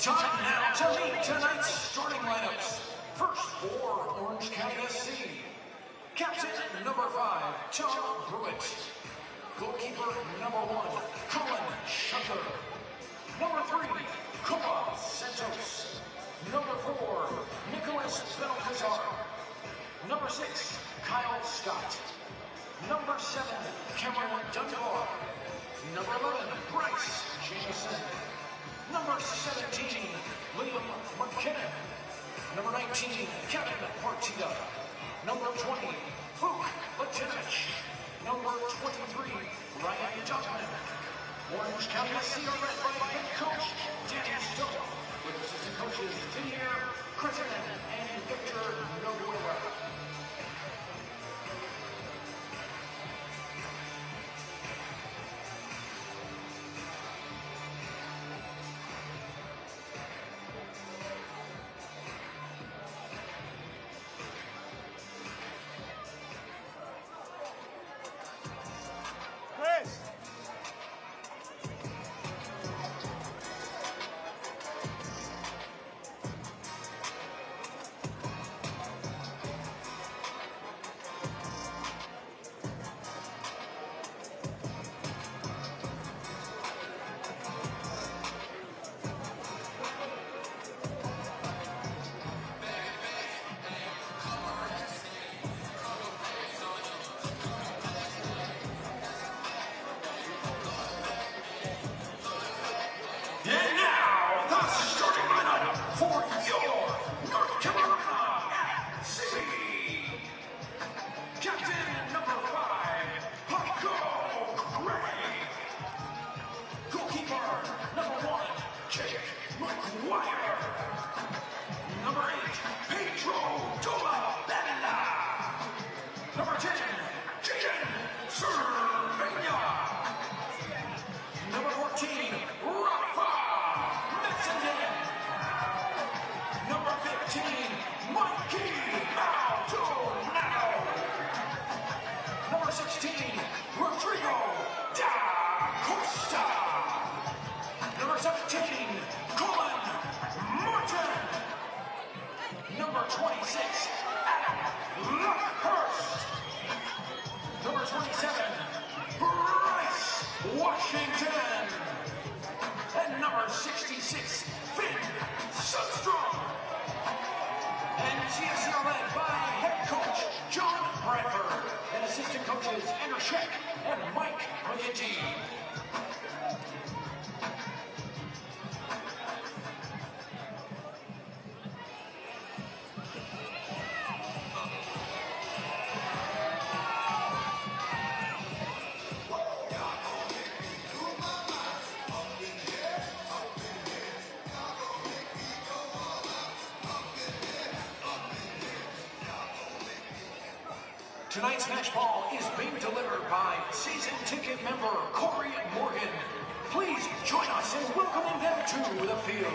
Time now to meet tonight's starting lineups. First for Orange County SC. Captain number 5, Tom Pruitt. Goalkeeper number 1, Colin Shutter. Number 3, Koa Santos. Number 4, Nicholas Belcazar. Number 6, Kyle Scott. Number 7, Cameron Dunbar. Number 11, Bryce Jameson. Number 17, Liam McKinnon. Number 19, Kevin Partita. Number 20, Luke Latinich. Number 23, Ryan Duckman. Orange County SC are led by head coach Danny Stone, with assistant coaches Didier Crittenden and Victor Noguera. Tonight's match ball is being delivered by season ticket member Corey Morgan. Please join us in welcoming them to the field.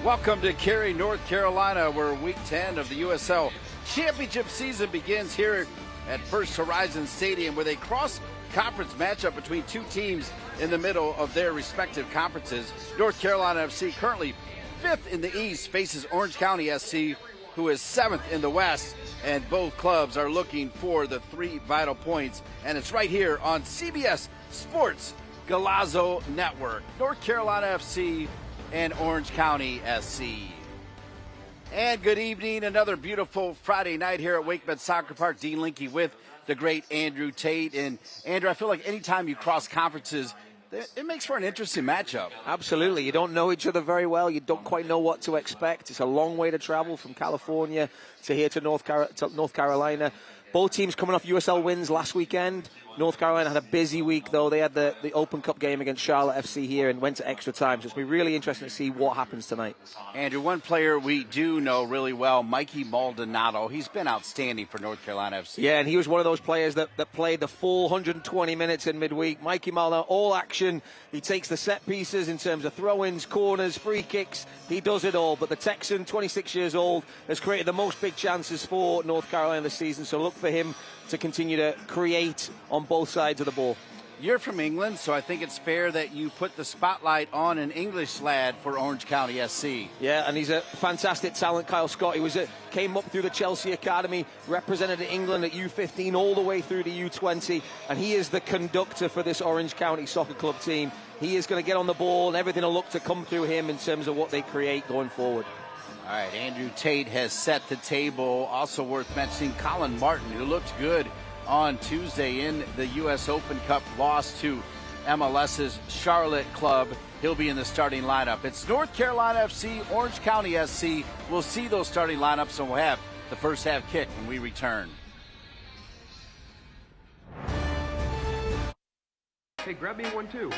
Welcome to Cary, North Carolina, where Week 10 of the USL Championship season begins here at First Horizon Stadium with a cross-conference matchup between two teams in the middle of their respective conferences. North Carolina FC, currently 5th in the East, faces Orange County SC, who is 7th in the West. And both clubs are looking for the 3 vital points. And it's right here on CBS Sports Galazzo Network. North Carolina FC and Orange County SC. And good evening. Another beautiful Friday night here at WakeMed Soccer Park. Dean Linke with the great Andrew Tate. And Andrew, I feel like anytime you cross conferences, it makes for an interesting matchup. Absolutely. You don't know each other very well. You don't quite know what to expect. It's a long way to travel from California to here to North Carolina. Both teams coming off USL wins last weekend. North Carolina had a busy week, though. They had the Open Cup game against Charlotte FC here and went to extra time. So it's going to be really interesting to see what happens tonight. Andrew, one player we do know really well, Mikey Maldonado. He's been outstanding for North Carolina FC. Yeah, and he was one of those players that played the full 120 minutes in midweek. Mikey Maldonado, all action. He takes the set pieces in terms of throw-ins, corners, free kicks. He does it all. But the Texan, 26 years old, has created the most big chances for North Carolina this season. So look for him to continue to create on both sides of the ball. You're from England, so I think it's fair that you put the spotlight on an English lad for Orange County SC. Yeah, and he's a fantastic talent, Kyle Scott. He came up through the Chelsea Academy, represented England at U15 all the way through to U20, and he is the conductor for this Orange County Soccer Club team. He is going to get on the ball, and everything will look to come through him in terms of what they create going forward. All right, Andrew Tate has set the table. Also worth mentioning, Colin Martin, who looked good on Tuesday in the U.S. Open Cup, lost to MLS's Charlotte club. He'll be in the starting lineup. It's North Carolina FC, Orange County SC. We'll see those starting lineups, and we'll have the first half kick when we return. Hey, grab me one too.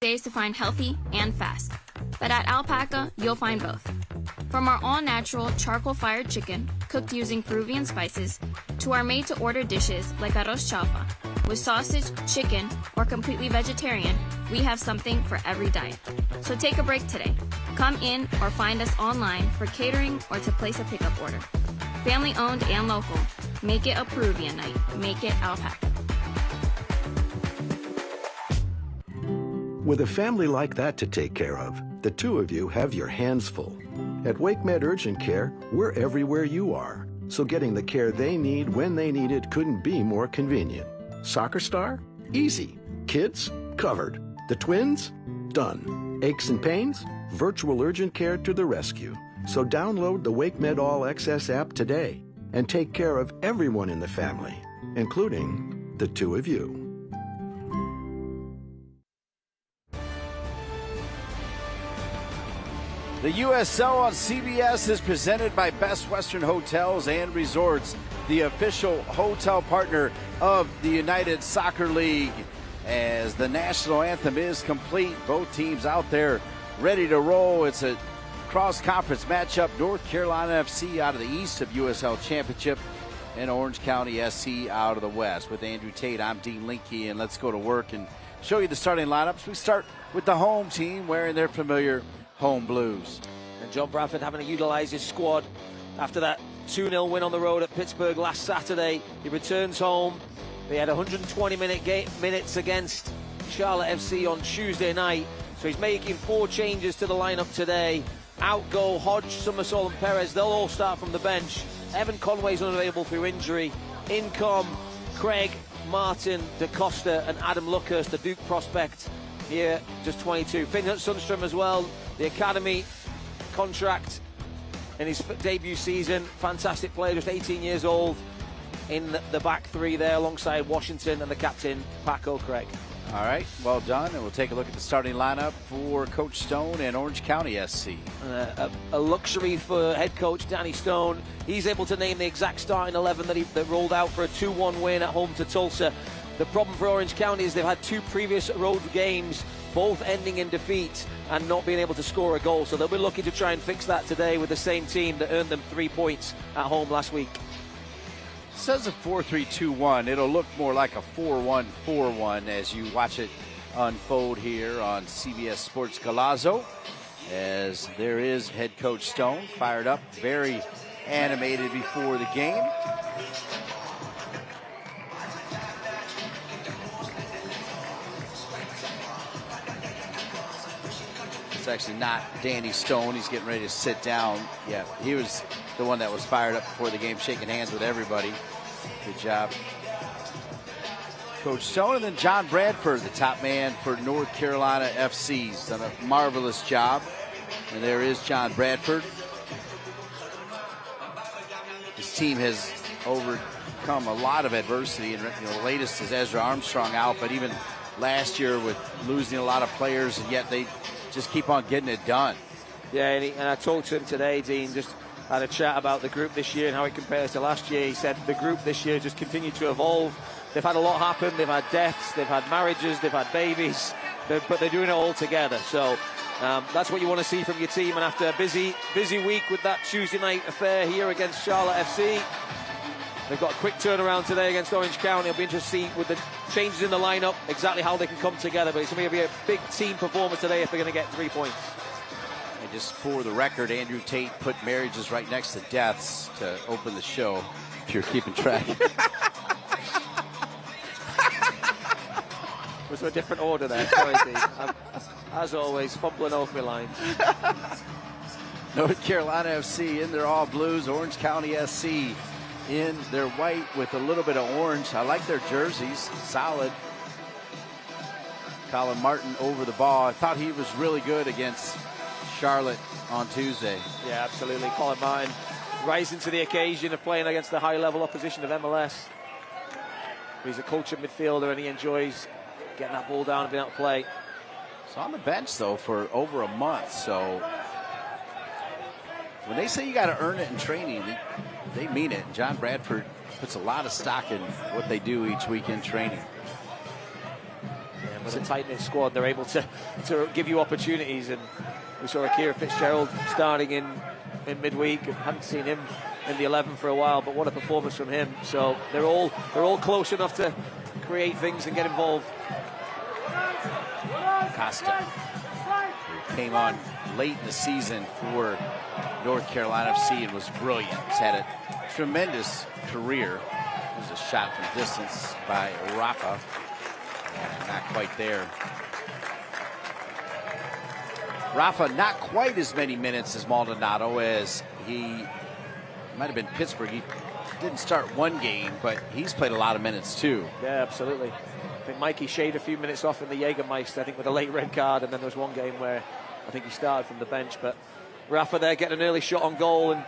Days to find healthy and fast. But at Alpaca, you'll find both. From our all-natural charcoal-fired chicken, cooked using Peruvian spices, to our made-to-order dishes like arroz chaufa. With sausage, chicken, or completely vegetarian, we have something for every diet. So take a break today. Come in or find us online for catering or to place a pickup order. Family-owned and local. Make it a Peruvian night. Make it Alpaca. With a family like that to take care of, the two of you have your hands full. At WakeMed Urgent Care, we're everywhere you are, so getting the care they need when they need it couldn't be more convenient. Soccer star? Easy. Kids? Covered. The twins? Done. Aches and pains? Virtual urgent care to the rescue. So download the WakeMed All Access app today and take care of everyone in the family, including the two of you. The USL on CBS is presented by Best Western Hotels and Resorts, the official hotel partner of the United Soccer League. As the national anthem is complete, both teams out there ready to roll. It's a cross-conference matchup. North Carolina FC out of the east of USL Championship and Orange County SC out of the west. With Andrew Tate, I'm Dean Linke, and let's go to work and show you the starting lineups. We start with the home team wearing their familiar home blues. And John Bradford having to utilize his squad after that 2-0 win on the road at Pittsburgh last Saturday. He returns home. They had 120 minutes against Charlotte FC on Tuesday night. So he's making 4 changes to the lineup today. Out go Hodge, Summersall and Perez. They'll all start from the bench. Evan Conway's unavailable through injury. In come Craig, Martin, DaCosta and Adam Luckhurst, the Duke prospect here, just 22. Finn Sundstrom as well, the Academy contract in his debut season. Fantastic player, just 18 years old in the back three there alongside Washington and the captain, Paco Craig. All right, well done. And we'll take a look at the starting lineup for Coach Stone and Orange County SC. A luxury for head coach Danny Stone. He's able to name the exact starting 11 that rolled out for a 2-1 win at home to Tulsa. The problem for Orange County is they've had 2 previous road games, both ending in defeat and not being able to score a goal. So they'll be looking to try and fix that today with the same team that earned them 3 points at home last week. says a 4-3-2-1. It'll look more like a 4-1-4-1 as you watch it unfold here on CBS Sports Golazo. As there is head coach Stone, fired up, very animated before the game. It's actually not Danny Stone. He's getting ready to sit down. Yeah, he was the one that was fired up before the game, shaking hands with everybody. Good job, Coach Stone. And then John Bradford, the top man for North Carolina FC. He's done a marvelous job. And there is John Bradford. His team has overcome a lot of adversity, and the latest is Ezra Armstrong out, but even last year with losing a lot of players, and yet they just keep on getting it done. Yeah, and I talked to him today, Dean, just had a chat about the group this year and how it compares to last year. He said the group this year just continued to evolve. They've had a lot happen. They've had deaths, they've had marriages, they've had babies, but they're doing it all together. So that's what you want to see from your team. And after a busy week with that Tuesday night affair here against Charlotte FC, they've got a quick turnaround today against Orange County. It'll be interesting to see with the changes in the lineup exactly how they can come together. But it's going to be a big team performance today if they're going to get 3 points. And just for the record, Andrew Tate put marriages right next to deaths to open the show, if you're keeping track. Was there a different order there? Sorry, Dean. As always, fumbling over my lines. North Carolina FC in their all blues. Orange County SC in their white with a little bit of orange. I like their jerseys. Solid. Colin Martin over the ball. I thought he was really good against Charlotte on Tuesday. Yeah, absolutely. Colin Martin rising to the occasion of playing against the high-level opposition of MLS. He's a cultured midfielder and he enjoys getting that ball down and being able to play. He's on the bench, though, for over a month. So when they say you got to earn it in training, they mean it. John Bradford puts a lot of stock in what they do each week in training. Yeah, with a tight-knit squad, they're able to give you opportunities. And we saw Akira Fitzgerald starting in midweek. Hadn't seen him in the 11 for a while, but what a performance from him. So they're all close enough to create things and get involved. Costa, who came on late in the season for North Carolina FC and was brilliant. He's had a tremendous career. There's a shot from distance by Rafa. Not quite there. Rafa, not quite as many minutes as Maldonado, as he might have been Pittsburgh. He didn't start one game, but he's played a lot of minutes too. Yeah, absolutely. I think Mikey shaved a few minutes off in the Jägermeister, I think, with a late red card, and then there was one game where I think he started from the bench. But Rafa there getting an early shot on goal, and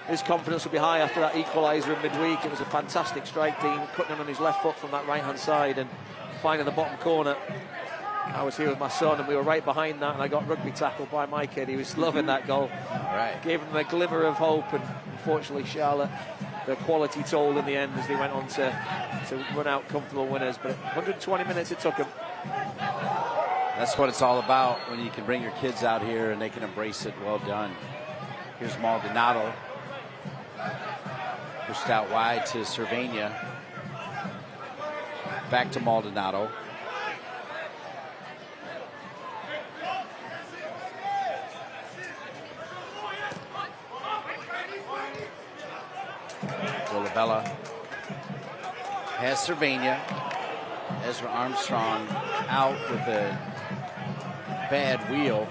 his confidence will be high after that equaliser in midweek. It was a fantastic strike, Dean, putting him on his left foot from that right-hand side and finding the bottom corner. I was here with my son, and we were right behind that, and I got rugby tackled by my kid. He was loving that goal. Right. Gave him a glimmer of hope, and unfortunately Charlotte, the quality told in the end as they went on to run out comfortable winners. But 120 minutes it took them. That's what it's all about when you can bring your kids out here and they can embrace it. Well done. Here's Maldonado. Pushed out wide to Cervania. Back to Maldonado. Bella has Cervania. Ezra Armstrong out with a bad wheel.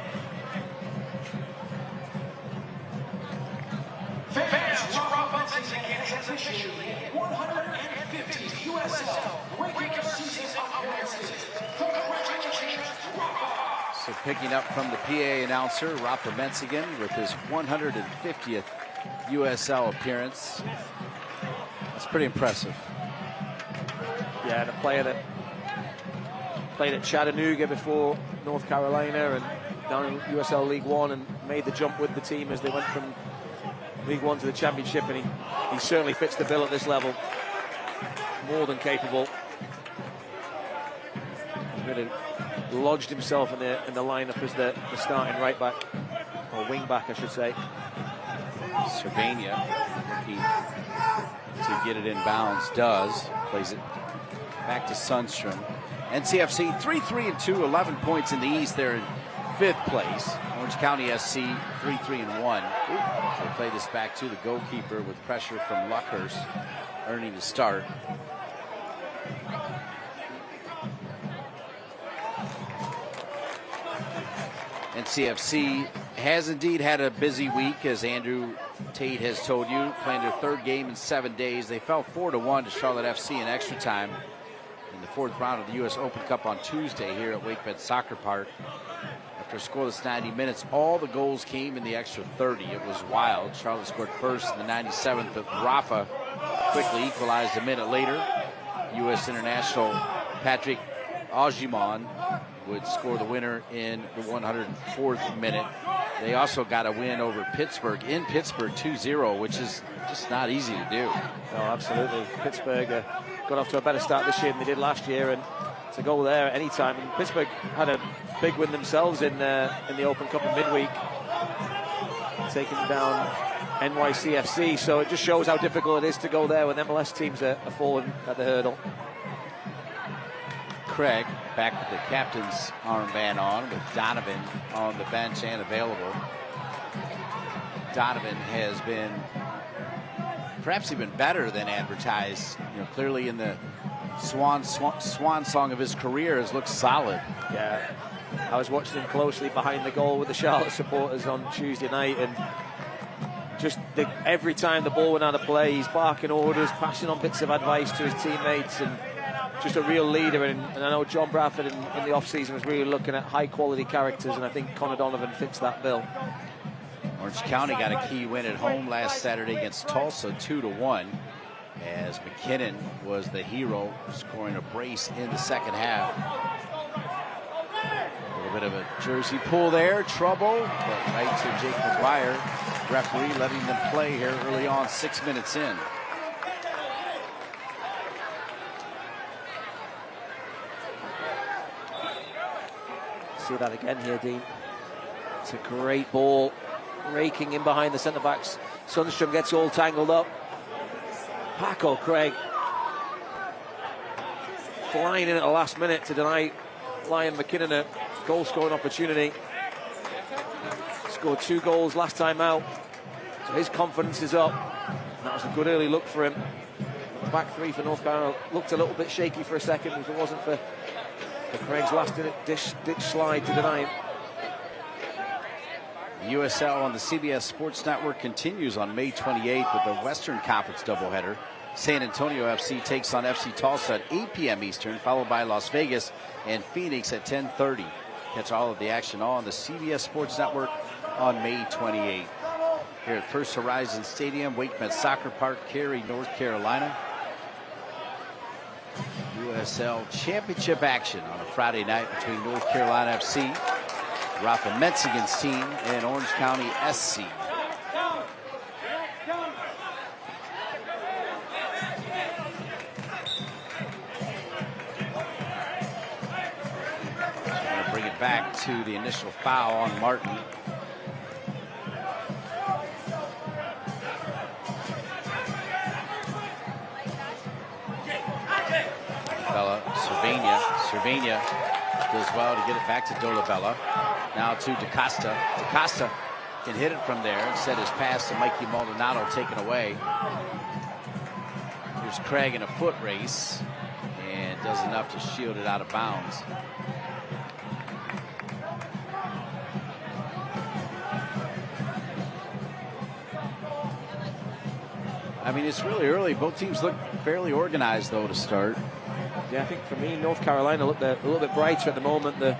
Fans, transition 150 USL regular season appearances. Congratulations, Rafa. So picking up from the PA announcer, Rafa Menzigen, with his 150th USL appearance. That's pretty impressive. Yeah, the player that played at Chattanooga before North Carolina and down in USL League One and made the jump with the team as they went from League One to the Championship, and he certainly fits the bill at this level. More than capable. He really lodged himself in the lineup as the starting right back, or wing back, I should say. Cervania, to get it in bounds. Does. Plays it back to Sundstrom. NCFC 3-3-2, 11 points in the East. They're in 5th place. Orange County SC 3-3-1. They play this back to the goalkeeper with pressure from Luckhurst, earning the start. NCFC has indeed had a busy week, as Andrew Tate has told you, playing their 3rd game in 7 days. They fell 4-1 to Charlotte FC in extra time in the 4th round of the U.S. Open Cup on Tuesday here at WakeMed Soccer Park. After a scoreless 90 minutes, all the goals came in the extra 30. It was wild. Charlotte scored first in the 97th, but Rafa quickly equalized a minute later. U.S. international Patrick Augimon would score the winner in the 104th minute. They also got a win over Pittsburgh in Pittsburgh 2-0, which is just not easy to do. No, absolutely. Pittsburgh got off to a better start this year than they did last year, and to go there at any time. And Pittsburgh had a big win themselves in the Open Cup in midweek, taking down NYCFC. So it just shows how difficult it is to go there when MLS teams are falling at the hurdle. Craig back with the captain's armband on, with Donovan on the bench and available. Donovan has been perhaps even better than advertised. You know, clearly in the swan song of his career has looked solid. Yeah, I was watching him closely behind the goal with the Charlotte supporters on Tuesday night, and just every time the ball went out of play, he's barking orders, passing on bits of advice to his teammates, and just a real leader. And I know John Bradford in the off-season was really looking at high-quality characters, and I think Connor Donovan fits that bill. Orange County got a key win at home last Saturday against Tulsa, 2-1, as McKinnon was the hero, scoring a brace in the second half. A little bit of a jersey pull there, trouble, but right to Jake McGuire, referee letting them play here early on, 6 minutes in. See that again here, Dean. It's a great ball, raking in behind the centre-backs. Sundstrom gets all tangled up. Paco Craig flying in at the last minute to deny Lion McKinnon a goal-scoring opportunity. Scored 2 goals last time out, so his confidence is up. And that was a good early look for him. The back 3 for North Carolina looked a little bit shaky for a second if it wasn't for Craig's last-ditch slide to deny him. USL on the CBS Sports Network continues on May 28th with the Western Conference doubleheader. San Antonio FC takes on FC Tulsa at 8 p.m. Eastern, followed by Las Vegas and Phoenix at 10:30. Catch all of the action on the CBS Sports Network on May 28th. Here at First Horizon Stadium, WakeMed Soccer Park, Cary, North Carolina. USL Championship action on a Friday night between North Carolina FC, Rafa Metzigen's team, and Orange County SC. Going to bring it back to the initial foul on Martin. Cervania does well to get it back to Dolabella. Now to DaCosta. DaCosta can hit it from there. Instead, his pass to Mikey Maldonado taken away. Here's Craig in a foot race and does enough to shield it out of bounds. I mean, it's really early. Both teams look fairly organized, though, to start. Yeah, I think for me, North Carolina looked a little bit brighter at the moment. The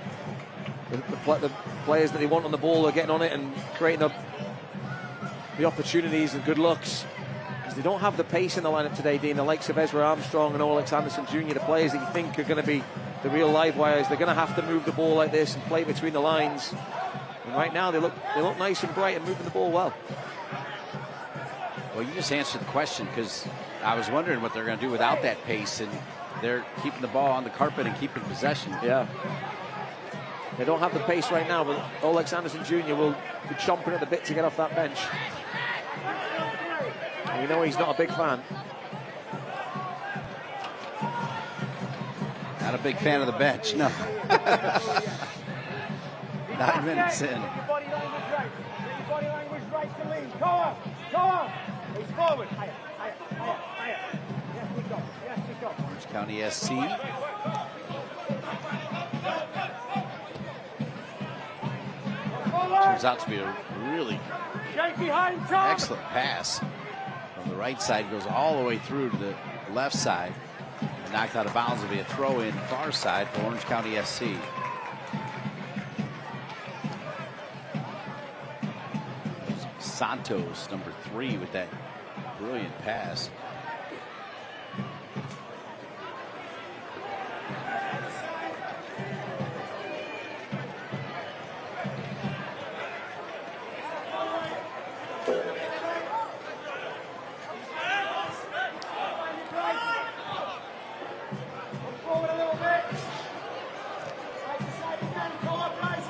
players that they want on the ball are getting on it and creating the opportunities and good looks. Because they don't have the pace in the lineup today, Dean. The likes of Ezra Armstrong and Alex Anderson Jr., the players that you think are going to be the real live wires. They're going to have to move the ball like this and play between the lines. And right now, they look nice and bright and moving the ball well. Well, you just answered the question, because I was wondering what they're going to do without that pace, and they're keeping the ball on the carpet and keeping possession. Yeah. They don't have the pace right now, but Alex Anderson Jr. will be chomping at the bit to get off that bench. And you know he's not a big fan. Not a big fan of the bench, no. 9 minutes in. Get your body language right. Get your body language right to lead. Go on. Go on. He's forward. Higher, higher, higher, higher. Yes, we go. Yes, we go. Orange County SC. Turns out to be a really excellent pass. From the right side, goes all the way through to the left side. And knocked out of bounds will be a throw in far side for Orange County SC. Santos, number 3, with that brilliant pass.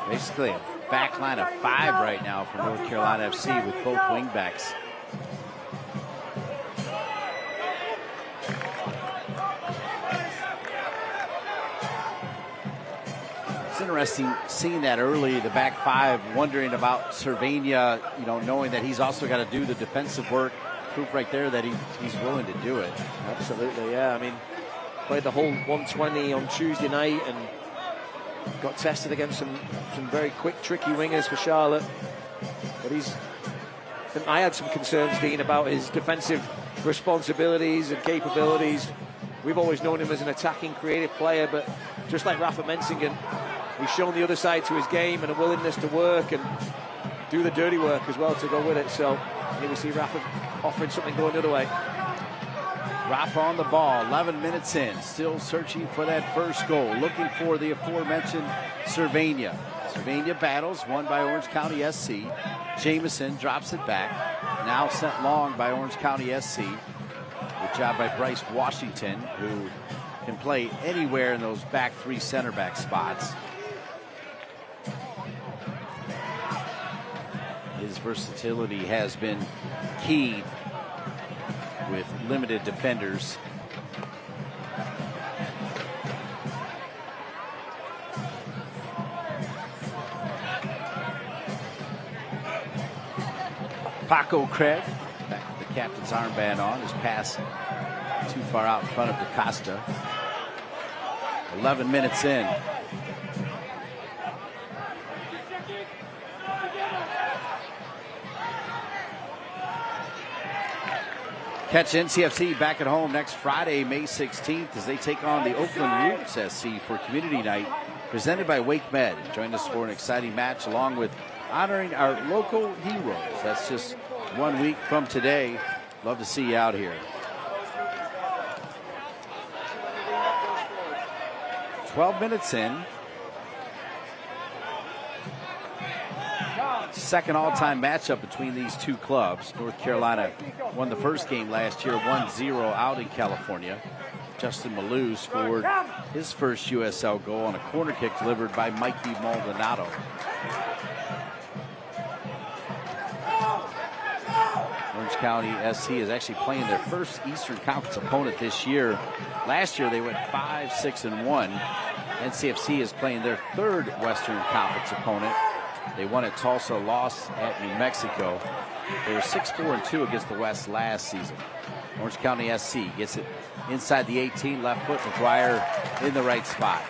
Basically a back line of 5 right now for North Carolina FC with both wingbacks. It's interesting seeing that early, the back 5, wondering about Cervania, you know, knowing that he's also got to do the defensive work. Proof right there that he's willing to do it. Absolutely, yeah. I mean, played the whole 120 on Tuesday night and got tested against some very quick, tricky wingers for Charlotte. But I had some concerns, Dean, about his defensive responsibilities and capabilities. We've always known him as an attacking, creative player, but just like Rafa Mensingen, he's shown the other side to his game and a willingness to work and do the dirty work as well to go with it. So here we see Rafa offering something going the other way. Rafa on the ball, 11 minutes in, still searching for that first goal, looking for the aforementioned Cervania. Cervania battles, won by Orange County SC. Jamison drops it back, now sent long by Orange County SC. Good job by Bryce Washington, who can play anywhere in those back 3 center back spots. His versatility has been key with limited defenders. Paco Craig, back with the captain's armband on. His pass too far out in front of DaCosta. 11 minutes in. Catch NCFC back at home next Friday, May 16th, as they take on the Oakland Roots SC for Community Night, presented by Wake Med. Join us for an exciting match, along with honoring our local heroes. That's just 1 week from today. Love to see you out here. 12 minutes in. Second all-time matchup between these two clubs. North Carolina won the first game last year, 1-0 out in California. Justin Malou scored his first USL goal on a corner kick delivered by Mikey Maldonado. Orange County SC is actually playing their first Eastern Conference opponent this year. Last year they went 5-6-1. NCFC is playing their third Western Conference opponent. They won at Tulsa, lost at New Mexico. They were 6-4-2 against the West last season. Orange County SC gets it inside the 18, left foot, McGuire in the right spot.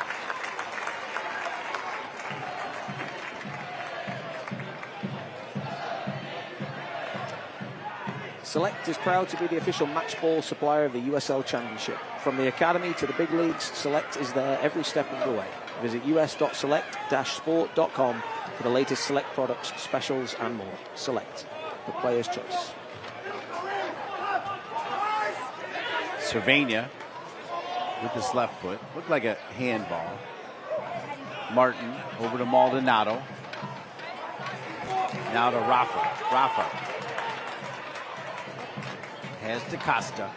Select is proud to be the official match ball supplier of the USL Championship. From the Academy to the big leagues, Select is there every step of the way. Visit us.select-sport.com for the latest Select products, specials and more. Select, the player's choice. Cervania with his left foot. Looked like a handball. Martin over to Maldonado. Now to Rafa. Rafa has DaCosta.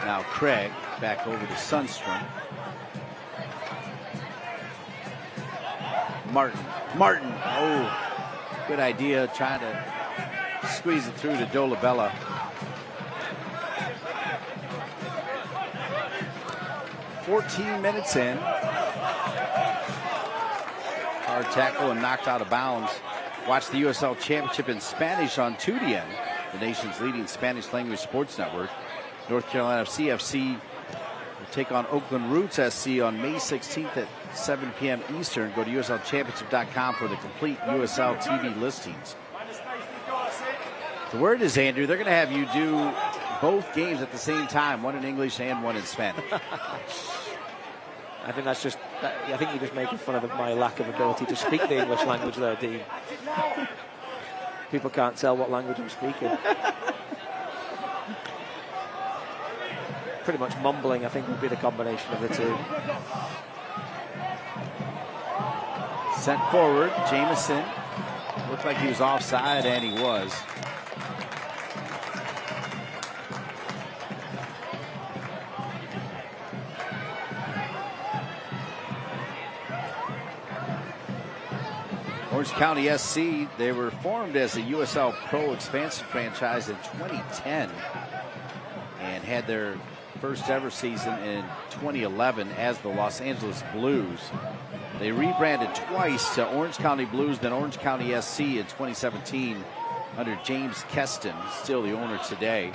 Now Craig back over to Sundstrom. Martin. Oh, good idea trying to squeeze it through to Dolabella. 14 minutes in. Hard tackle and knocked out of bounds. Watch the USL Championship in Spanish on TUDN, the nation's leading Spanish language sports network. North Carolina CFC will take on Oakland Roots SC on May 16th at 7 p.m. Eastern. Go to USLChampionship.com for the complete USL TV listings. The word is, Andrew, they're going to have you do both games at the same time, one in English and one in Spanish. I think that's just, I think you're just making fun of my lack of ability to speak the English language there, Dean. People can't tell what language I'm speaking. Pretty much mumbling, I think, would be the combination of the two. Sent forward, Jamison. Looked like he was offside, and he was. Orange County SC, they were formed as a USL Pro expansion franchise in 2010 and had their first ever season in 2011 as the Los Angeles Blues. They rebranded twice to Orange County Blues, then Orange County SC in 2017 under James Keston, still the owner today.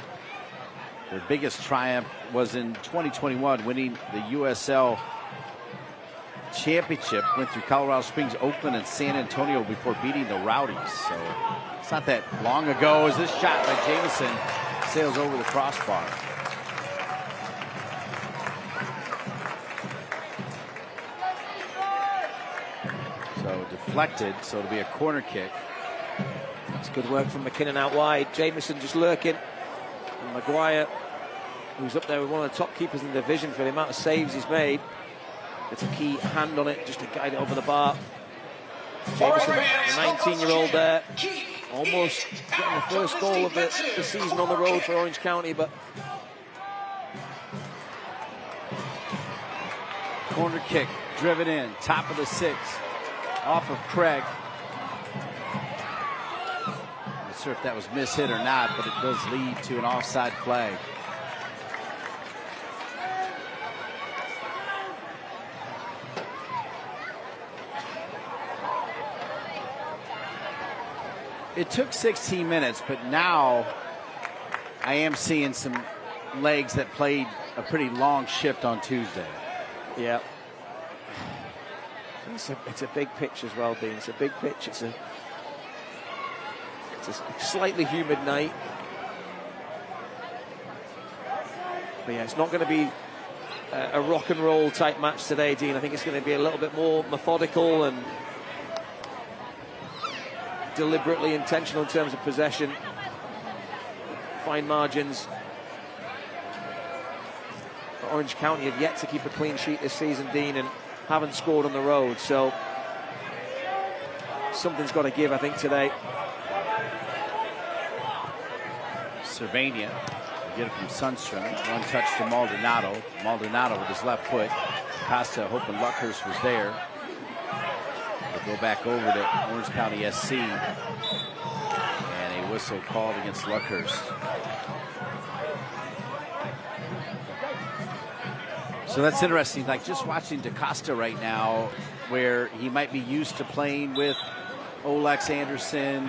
Their biggest triumph was in 2021, winning the USL Championship. Went through Colorado Springs, Oakland, and San Antonio before beating the Rowdies. So it's not that long ago as this shot by Jamison sails over the crossbar. So deflected, so it'll be a corner kick. It's good work from McKinnon out wide. Jamison just lurking. And Maguire, who's up there with one of the top keepers in the division for the amount of saves he's made. It's a key hand on it just to guide it over the bar. Jamison, the 19-year-old there, almost getting the first goal of the season on the road for Orange County, but corner kick, driven in, top of the 6, off of Craig. Not sure if that was mishit or not, but it does lead to an offside flag. It took 16 minutes, but now I am seeing some legs that played a pretty long shift on Tuesday. Yeah. It's a big pitch as well, Dean. It's a big pitch. It's a slightly humid night. But yeah, it's not going to be a rock and roll type match today, Dean. I think it's going to be a little bit more methodical and deliberately intentional in terms of possession, fine margins. But Orange County have yet to keep a clean sheet this season, Dean, and haven't scored on the road, so something's got to give, I think, today. Cervania, get it from Sundstrom, one touch to Maldonado. Maldonado with his left foot. Costa hoping Luckhurst was there. We'll go back over to Orange County SC, and a whistle called against Luckhurst. So that's interesting, like just watching DaCosta right now, where he might be used to playing with Olex Anderson,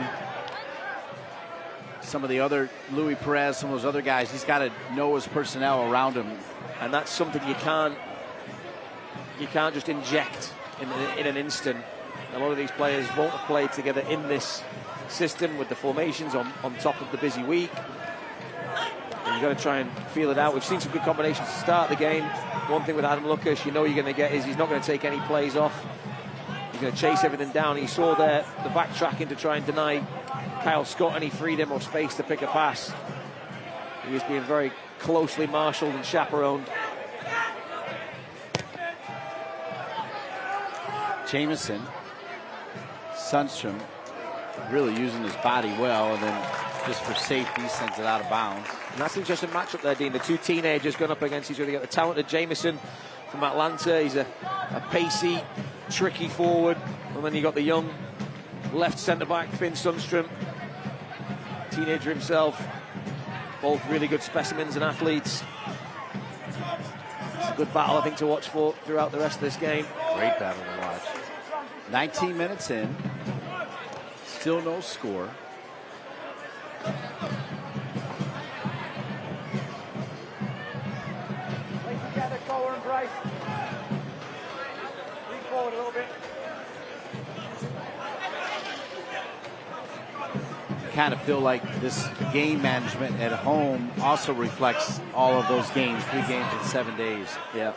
some of the other, Louis Perez, some of those other guys. He's got to know his personnel around him. And that's something you can't just inject in an instant. A lot of these players won't have played together in this system with the formations on top of the busy week. And you've got to try and feel it out. We've seen some good combinations to start the game. One thing with Adam Lucas, you know you're going to get is he's not going to take any plays off. He's going to chase everything down. He saw there the backtracking to try and deny Kyle Scott any freedom or space to pick a pass. He was being very closely marshaled and chaperoned. Jamison, Sundstrom really using his body well, and then just for safety sends it out of bounds. And that's an interesting matchup there, Dean. The two teenagers going up against each other. You got the talented Jamison from Atlanta. He's a pacey, tricky forward. And then you got the young left centre-back, Finn Sundstrom. Teenager himself. Both really good specimens and athletes. It's a good battle, I think, to watch for throughout the rest of this game. Great battle to watch. 19 minutes in. Still no score. Play together, Cole and Bryce. Lean forward a little bit. Kind of feel like this game management at home also reflects all of those games, 3 games in 7 days. Yeah.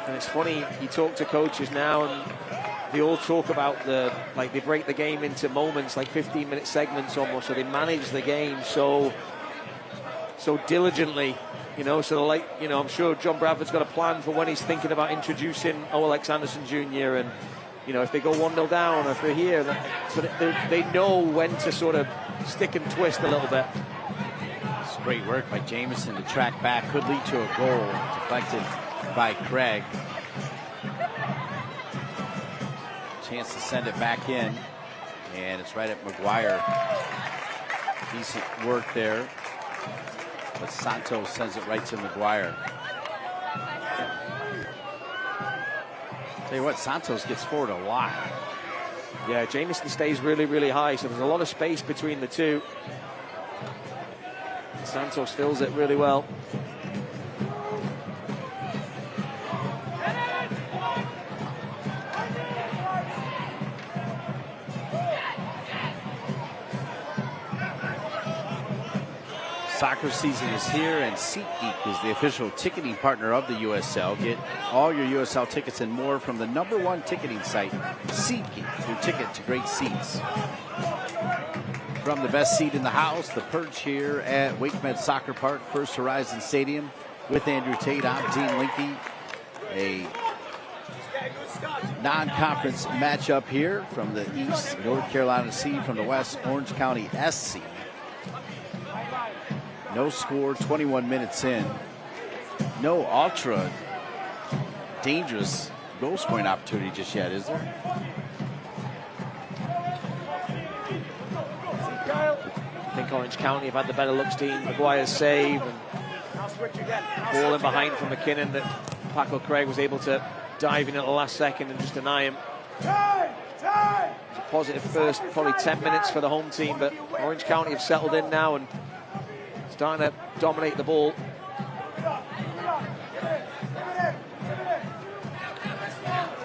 And it's funny, you talk to coaches now and they all talk about they break the game into moments, like 15-minute segments almost, so they manage the game so diligently, so I'm sure John Bradford's got a plan for when he's thinking about introducing Alex Anderson Jr. and if they go 1-0 down, or if they're here, so they know when to sort of stick and twist a little bit. It's great work by Jamison to track back. Could lead to a goal. Deflected by Craig. Chance to send it back in. And it's right at McGuire. Decent work there. But Santos sends it right to McGuire. Tell you what, Santos gets forward a lot. Yeah, Jamison stays really, really high, so there's a lot of space between the two. Santos fills it really well. Soccer season is here, and SeatGeek is the official ticketing partner of the USL. Get all your USL tickets and more from the #1 ticketing site, SeatGeek, your ticket to great seats. From the best seat in the house, the perch here at WakeMed Soccer Park, First Horizon Stadium, with Andrew Tate. I'm Dean Linke. A non-conference matchup here from the east, North Carolina C, from the west, Orange County SC. No score, 21 minutes in. No ultra dangerous goal scoring opportunity just yet, is there? I think Orange County have had the better looks team. McGuire's save and ball in behind from McKinnon that Paco Craig was able to dive in at the last second and just deny him. It's a positive first probably 10 minutes for the home team, but Orange County have settled in now and starting to dominate the ball.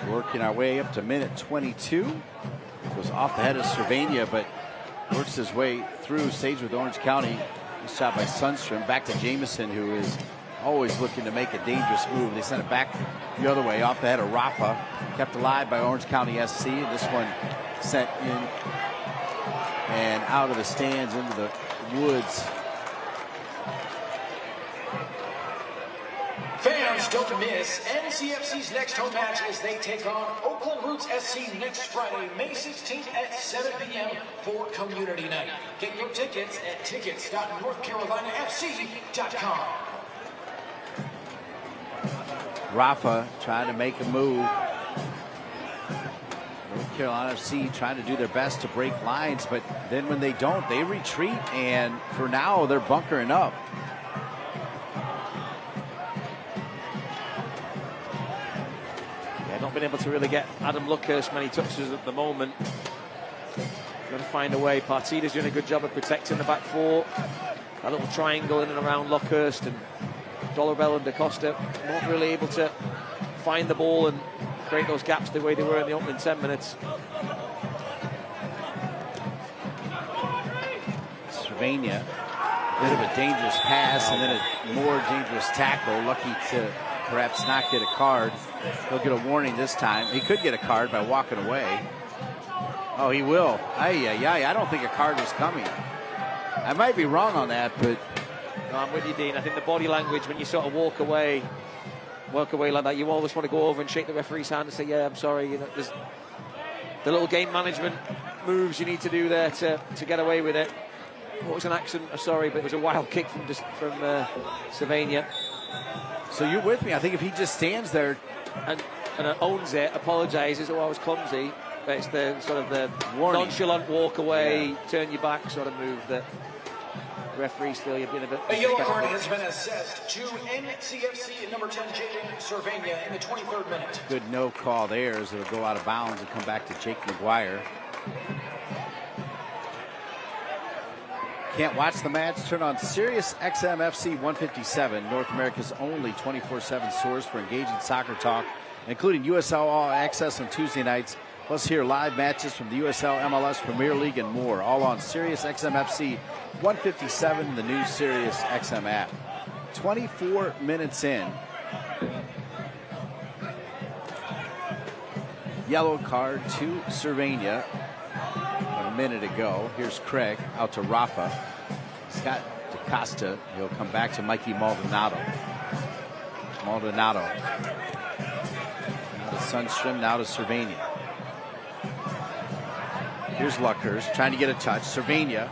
Working our way up to minute 22. Goes off the head of Cervania, but works his way through, stays with Orange County. Nice shot by Sundstrom. Back to Jamison, who is always looking to make a dangerous move. They sent it back the other way, off the head of Rafa. Kept alive by Orange County SC. And this one sent in and out of the stands into the woods. Fans, don't miss NCFC's next home match as they take on Oakland Roots SC next Friday, May 16th at 7 p.m. for Community Night. Get your tickets at tickets.northcarolinafc.com. Rafa trying to make a move. North Carolina FC trying to do their best to break lines, but then when they don't, they retreat, and for now, they're bunkering up. Not been able to really get Adam Luckhurst many touches at the moment. Got to find a way. Partida's doing a good job of protecting the back four. A little triangle in and around Luckhurst and Dollarabell and DaCosta. Not really able to find the ball and create those gaps the way they were in the opening 10 minutes. Cervania, a bit of a dangerous pass and then a more dangerous tackle. Lucky to perhaps not get a card. He'll get a warning this time. He could get a card by walking away. Oh, he will. I don't think a card was coming. I might be wrong on that, but no, I'm with you, Dean. I think the body language when you sort of walk away like that, you always want to go over and shake the referee's hand and say, "Yeah, I'm sorry." There's the little game management moves you need to do there to get away with it. What was an accident? Sorry, but it was a wild kick from Cervania. So you're with me. I think if he just stands there and owns it, apologises, I was clumsy, but it's the sort of the warning. Nonchalant walk away, turn your back sort of move that referee still, you've been a bit A yellow card disrespectful. has been assessed to NCFC number 10, Jaden Cervania, in the 23rd minute. Good no call there as it'll go out of bounds and come back to Jake McGuire. Can't watch the match? Turn on Sirius XM FC 157, North America's only 24/7 source for engaging soccer talk, including USL All Access on Tuesday nights. Plus hear live matches from the USL, MLS, Premier League, and more. All on Sirius XM FC 157, the new Sirius XM app. 24 minutes in. Yellow card to Cervania a minute ago. Here's Craig out to Rafa. Scott DaCosta. He'll come back to Mikey Maldonado. Now to Sundstrom, now to Cervania. Here's Luckers trying to get a touch. Cervania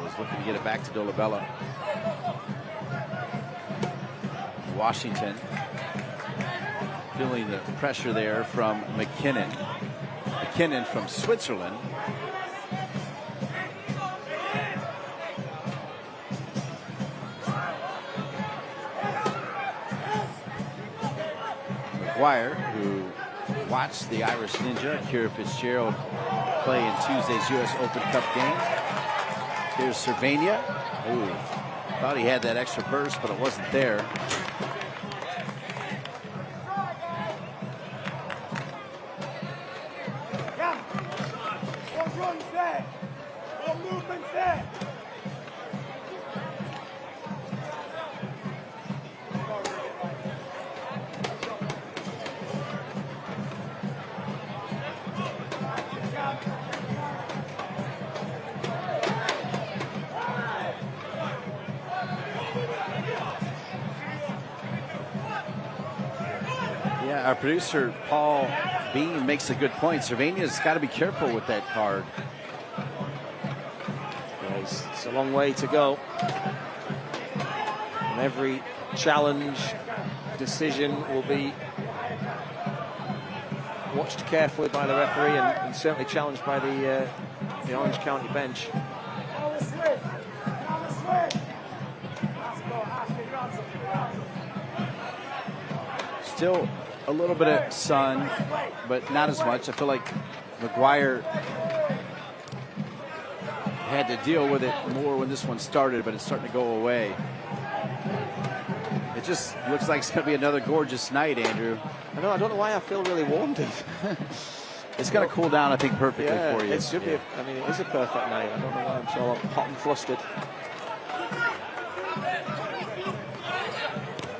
was looking to get it back to Dolabella. Washington feeling the pressure there from McKinnon. McKinnon from Switzerland. McGuire, who watched the Irish Ninja, Kira Fitzgerald, play in Tuesday's U.S. Open Cup game. Here's Cervania. Ooh, thought he had that extra burst, but it wasn't there. One run's there. One movement's there. Yeah, our producer, Paul Bean, makes a good point. Cervania's got to be careful with that card. Yeah, it's a long way to go. And every challenge decision will be watched carefully by the referee and certainly challenged by the Orange County bench. Still a little bit of sun, but not as much. I feel like McGuire had to deal with it more when this one started, but it's starting to go away. It just looks like it's going to be another gorgeous night, Andrew. I know, I don't know why I feel really warm, Dave. It's going to cool down, I think, perfectly for you. It should be. I mean, it is a perfect night. I don't know why I'm so hot and flustered.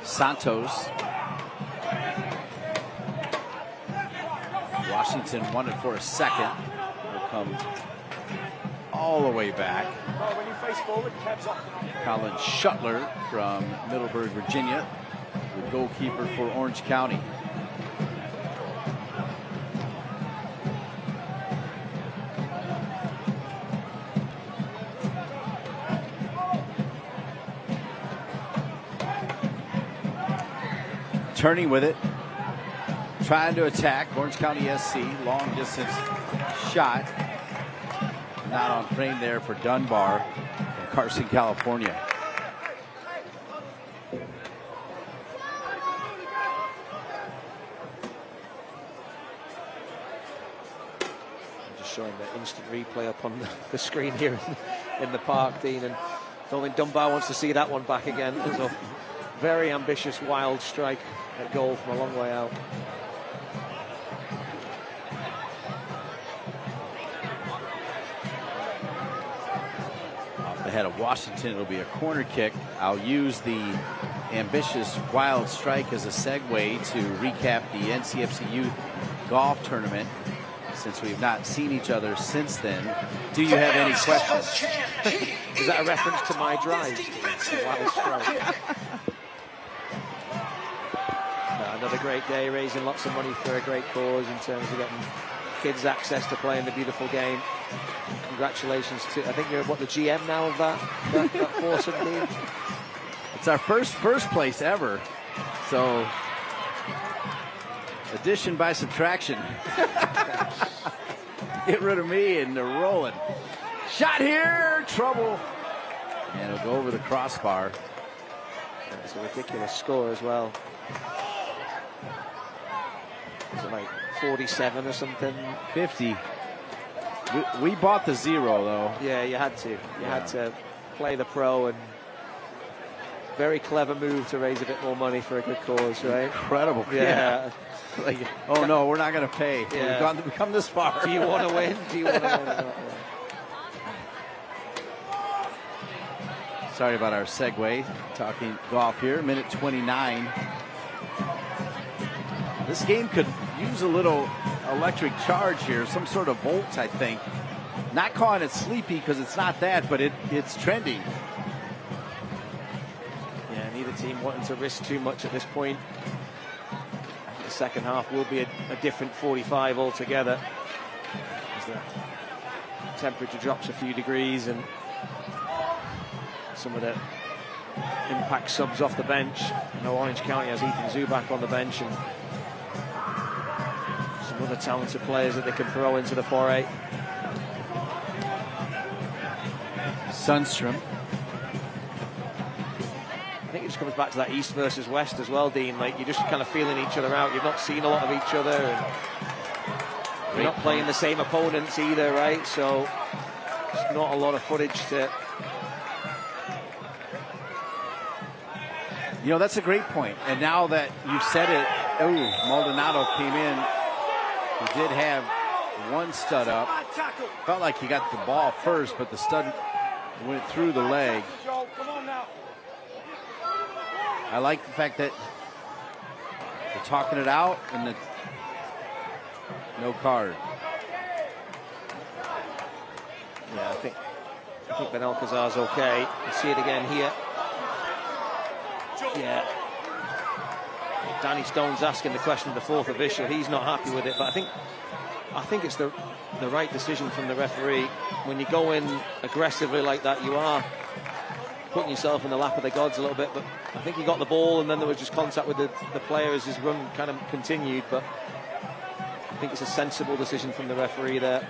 Santos. Washington wanted for a second. Will come all the way back. When you face forward, Kev's off. Colin Shuttler from Middleburg, Virginia, the goalkeeper for Orange County. Turning with it, trying to attack Orange County SC, long distance shot. Not on frame there for Dunbar from Carson, California. Just showing the instant replay up on the screen here in the park, Dean, and I don't think Dunbar wants to see that one back again. It was a very ambitious, wild strike at goal from a long way out. Off the head of Washington, it'll be a corner kick. I'll use the ambitious, wild strike as a segue to recap the NCFC Youth Golf Tournament. Since we've not seen each other since then, do you have any questions? Is that a reference to my drive? Wild strike. Another great day, raising lots of money for a great cause in terms of getting kids access to playing the beautiful game. Congratulations to, I think you're, what, the GM now of that foursome team? It's our first place ever. So, addition by subtraction. Get rid of me and they're rolling. Shot here, trouble. And it'll go over the crossbar. It's a ridiculous score as well. Is it like 47 or something? 50. We bought the 0 though. Yeah, you had to. You had to play the pro, and very clever move to raise a bit more money for a good cause, right? Incredible. Yeah. Like, oh no, we're not going to pay. Yeah. We've come this far. Do you want to win? Do you want to win or not? Sorry about our segue. Talking golf here. Minute 29. This game could use a little electric charge here. Some sort of volt, I think. Not calling it sleepy because it's not that, but it's trending. Yeah, neither team wanting to risk too much at this point. The second half will be a different 45 altogether, as the temperature drops a few degrees and some of the impact subs off the bench. I know Orange County has Ethan Zubak on the bench and some other talented players that they can throw into the foray. Sundstrom. I think it just comes back to that East versus West as well, Dean. Like, you're just kind of feeling each other out. You've not seen a lot of each other, and you're not playing the same opponents either, right? So there's not a lot of footage to... You know, that's a great point. And now that you've said it, Maldonado came in. He did have one stud up. Felt like he got the ball first, but the stud went through the leg. I like the fact that they're talking it out and no card. Yeah, I think Ben Alcazar's okay. You see it again here. Yeah. Danny Stone's asking the question of the fourth official. He's not happy with it, but I think it's the right decision from the referee. When you go in aggressively like that, you are putting yourself in the lap of the gods a little bit, but I think he got the ball and then there was just contact with the player as his run kind of continued, but I think it's a sensible decision from the referee there.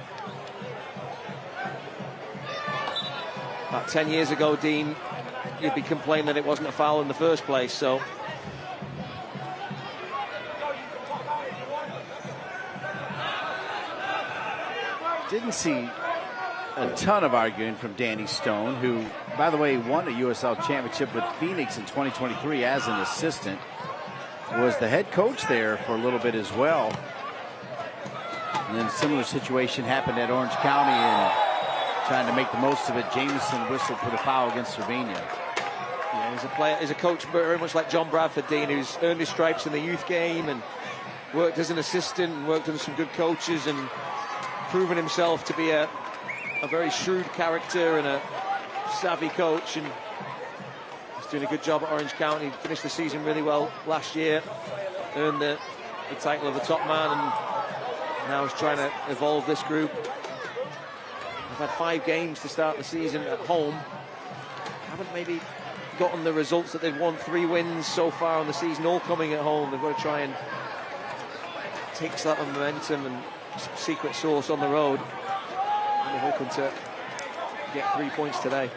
About 10 years ago, Dean, you'd be complaining that it wasn't a foul in the first place, so... Didn't see a ton of arguing from Danny Stone, who, by the way, won a USL Championship with Phoenix in 2023 as an assistant. Was the head coach there for a little bit as well. And then a similar situation happened at Orange County, and trying to make the most of it, Jameson whistled for the foul against Cervania. Yeah, he's a coach very much like John Bradford, Dean, who's earned his stripes in the youth game and worked as an assistant and worked under some good coaches and proven himself to be a very shrewd character and a savvy coach, and he's doing a good job at Orange County. Finished the season really well last year, earned the title of the top man, and now he's trying to evolve this group. They've had 5 games to start the season at home. Haven't maybe gotten the results that they've won. 3 wins so far on the season, all coming at home. They've got to try and take that momentum and secret sauce on the road. And they're hoping to get 3 points today.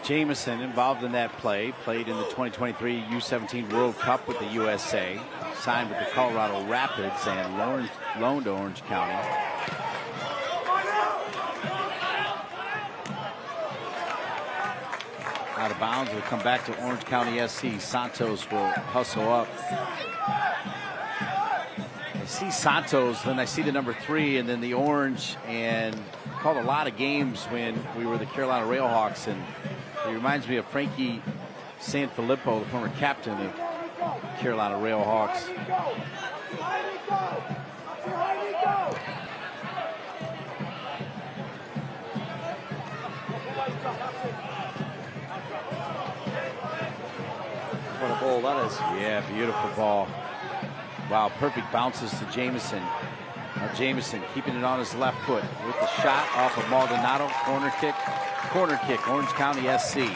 Jameson involved in that play, played in the 2023 U17 World Cup with the USA, signed with the Colorado Rapids and loaned to Orange County. Out of bounds, will come back to Orange County SC. Santos will hustle up. I see Santos, then I see the number 3 and then the orange, and called a lot of games when we were the Carolina Railhawks, and he reminds me of Frankie Sanfilippo, the former captain of Carolina Railhawks. What a ball that is. Yeah, beautiful ball. Wow, perfect bounces to Jameson. Now Jameson keeping it on his left foot with the shot off of Maldonado. Corner kick, Orange County SC.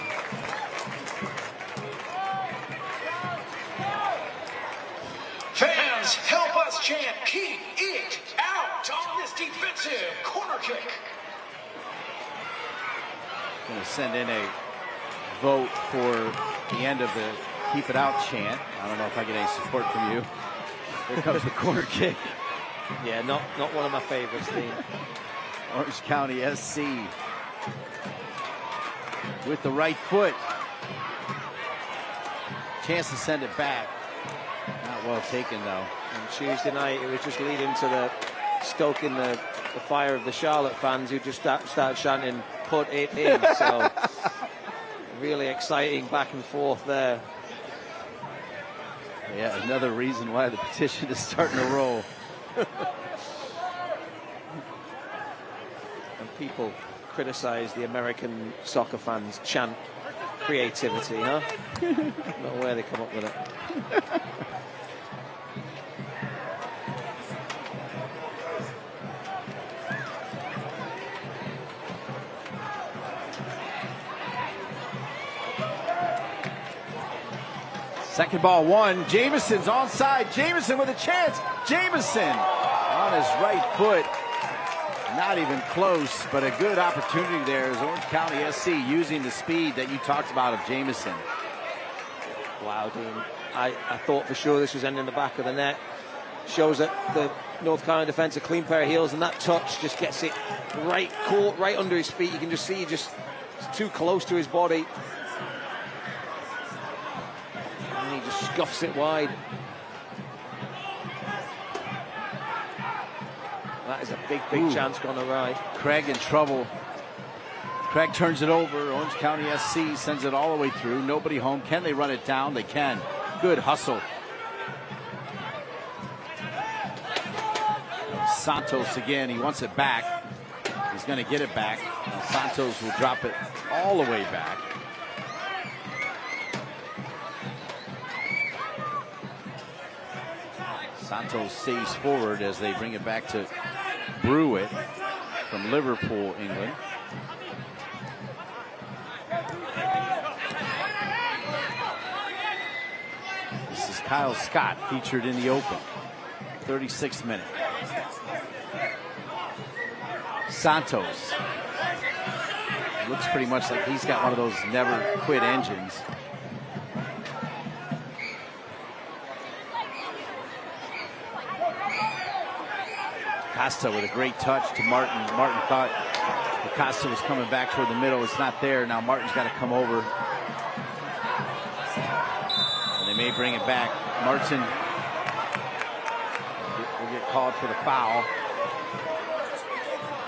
Fans, help us chant, keep it defensive corner kick. Going to send in a vote for the end of the keep it out chant. I don't know if I get any support from you. Here comes the corner kick. Yeah, not one of my favorites, Dean. Orange County SC with the right foot. Chance to send it back. Not well taken, though. And Tuesday night, it was just leading to the stoking the fire of the Charlotte fans who just started chanting, "Put it in." So really exciting back and forth there. Yeah, another reason why the petition is starting to roll. And people criticize the American soccer fans' chant creativity, huh? Not where they come up with it. Second ball one. Jameson's onside. Jameson with a chance. Jameson on his right foot. Not even close, but a good opportunity there as Orange County SC using the speed that you talked about of Jameson. Wow, Dean. I thought for sure this was ending in the back of the net. Shows that the North Carolina defense a clean pair of heels, and that touch just gets it right under his feet. You can just see it's too close to his body. And he just scuffs it wide. That is a big chance gone awry. Craig in trouble. Craig turns it over. Orange County SC sends it all the way through. Nobody home. Can they run it down? They can. Good hustle. Santos again. He wants it back. He's going to get it back. Now Santos will drop it all the way back. Santos stays forward as they bring it back to Brewitt from Liverpool, England. This is Kyle Scott featured in the open. 36th minute. Santos. Looks pretty much like he's got one of those never quit engines. Costa with a great touch to Martin. Martin thought Costa was coming back toward the middle. It's not there. Now Martin's got to come over. And they may bring it back. Martin will get called for the foul.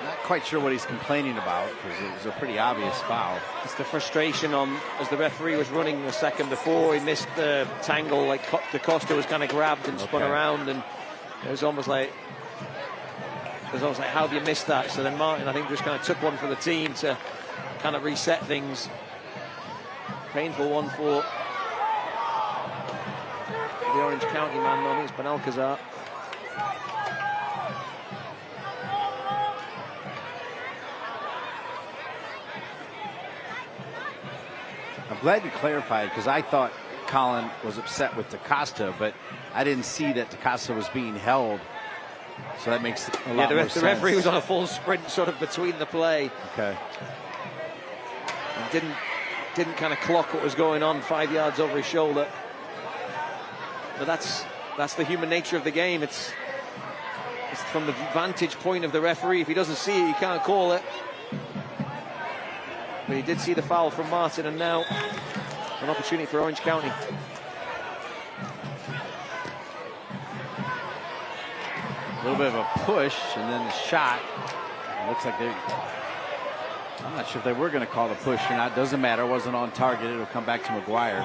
Not quite sure what he's complaining about because it was a pretty obvious foul. It's the frustration as the referee was running the second before. He missed the tangle, like DaCosta was kind of grabbed and spun around, and it was almost like, how have you missed that? So then Martin, I think, just kind of took one for the team to kind of reset things. Painful one for the Orange County man, though. I think it's Benalcazar. I'm glad you clarified because I thought Colin was upset with DaCosta, but I didn't see that DaCosta was being held. So that makes a lot more sense. The referee was on a full sprint sort of between the play. Okay. And didn't kind of clock what was going on 5 yards over his shoulder. But that's the human nature of the game. It's from the vantage point of the referee. If he doesn't see it, he can't call it. But he did see the foul from Martin, and now an opportunity for Orange County. A little bit of a push and then the shot. It looks like I'm not sure if they were going to call the push or not. Doesn't matter. It wasn't on target. It'll come back to McGuire.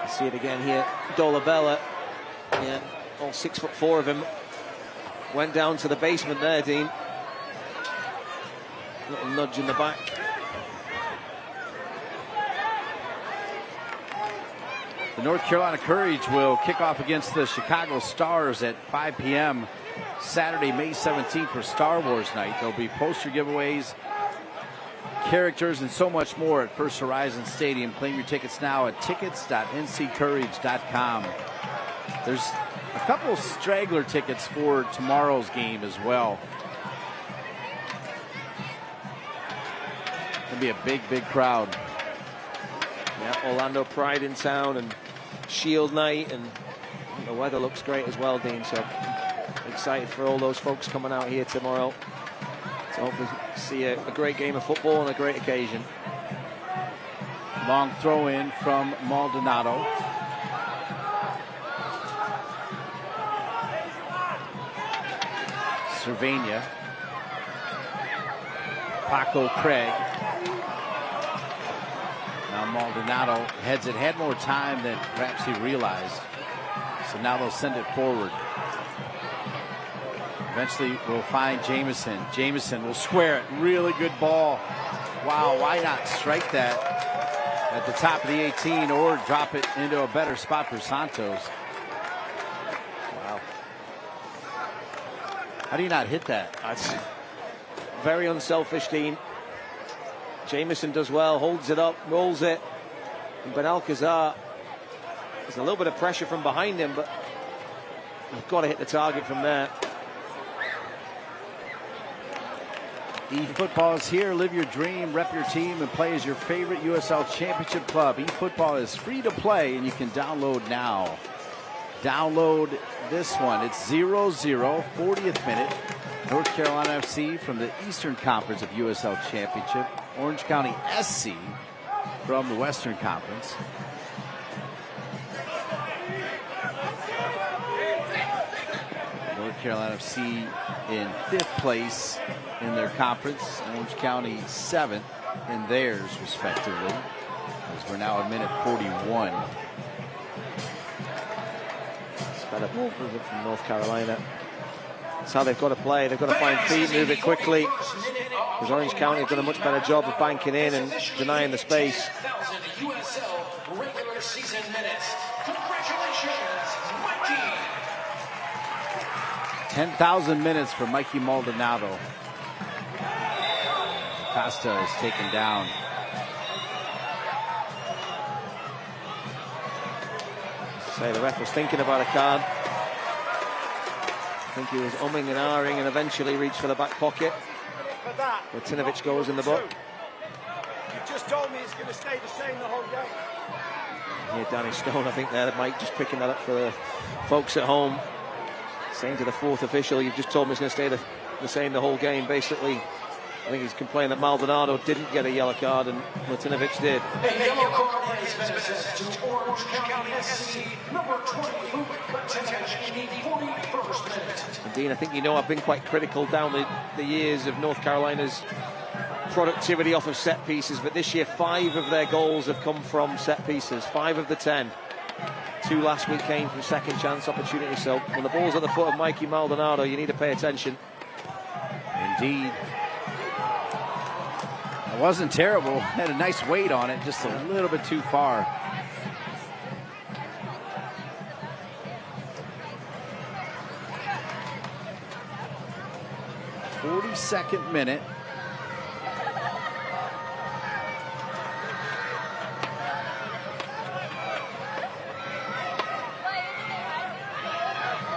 See it again here. Dolabella. Yeah, all 6'4" of him. Went down to the basement there, Dean. Little nudge in the back. The North Carolina Courage will kick off against the Chicago Stars at 5 p.m. Saturday, May 17th for Star Wars night. There'll be poster giveaways, characters, and so much more at First Horizon Stadium. Claim your tickets now at tickets.nccourage.com. There's a couple straggler tickets for tomorrow's game as well. Gonna be a big crowd. Yeah, Orlando Pride in town and Shield Night, and the weather looks great as well, Dean. So excited for all those folks coming out here tomorrow to hopefully see a great game of football on a great occasion. Long throw in from Maldonado. Cervania. Paco Craig. Now Maldonado heads it. Had more time than perhaps he realized. So now they'll send it forward. Eventually we'll find Jamison. Jamison will square it. Really good ball. Wow, why not strike that at the top of the 18 or drop it into a better spot for Santos? Wow. How do you not hit that? That's very unselfish, Dean. Jamison does well, holds it up, rolls it. And Benalcazar, there's a little bit of pressure from behind him, but you've got to hit the target from there. eFootball is here. Live your dream, rep your team, and play as your favorite USL Championship club. eFootball is free to play, and you can download now. Download this one. It's 0-0, 40th minute. North Carolina FC from the Eastern Conference of USL Championship. Orange County SC from the Western Conference. North Carolina FC in 5th place in their conference. Orange County 7th in theirs, respectively. As we're now at minute 41. It's better movement from North Carolina. That's how they've got to play. They've got to find feet, move it quickly. Because Orange County have done a much better job of banking in and denying the space. USL regular season minutes. Congratulations, Mikey. 10,000 minutes for Mikey Maldonado. Costa is taken down. Say the ref was thinking about a card. I think he was umming and ahhing and eventually reached for the back pocket. Martinovic goes in the book. You just told me it's going to stay the same the whole game. Here, Danny Stone, I think there, Mike, just picking that up for the folks at home. Saying to the fourth official, you've just told me it's going to stay the same the whole game. Basically, I think he's complaining that Maldonado didn't get a yellow card and Martinovic did. A yellow card has been assessed to Orange County SC, number 20, Martinovic, in the 41st minute. And Dean, I think you know I've been quite critical down the years of North Carolina's productivity off of set pieces, but this year 5 of their goals have come from set pieces, 5 of the 10. 2 last week came from second chance opportunities. So when the ball's at the foot of Mikey Maldonado, you need to pay attention. Indeed. It wasn't terrible. Had a nice weight on it, just a little bit too far. '42nd minute.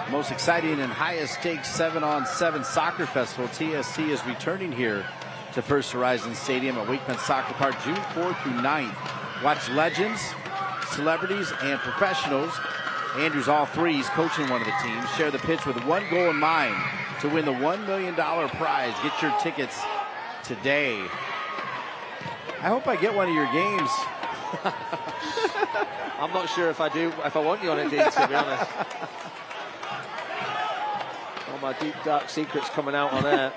Most exciting and highest stakes 7-on-7 soccer festival. TST is returning here to First Horizon Stadium at Wakeman Soccer Park June 4th through 9th. Watch legends, celebrities, and professionals. Andrew's all three. He's coaching one of the teams. Share the pitch with one goal in mind to win the $1 million prize. Get your tickets today. I hope I get one of your games. I'm not sure if I do, if I want you on it, Dean, to be honest. All my deep, dark secrets coming out on air.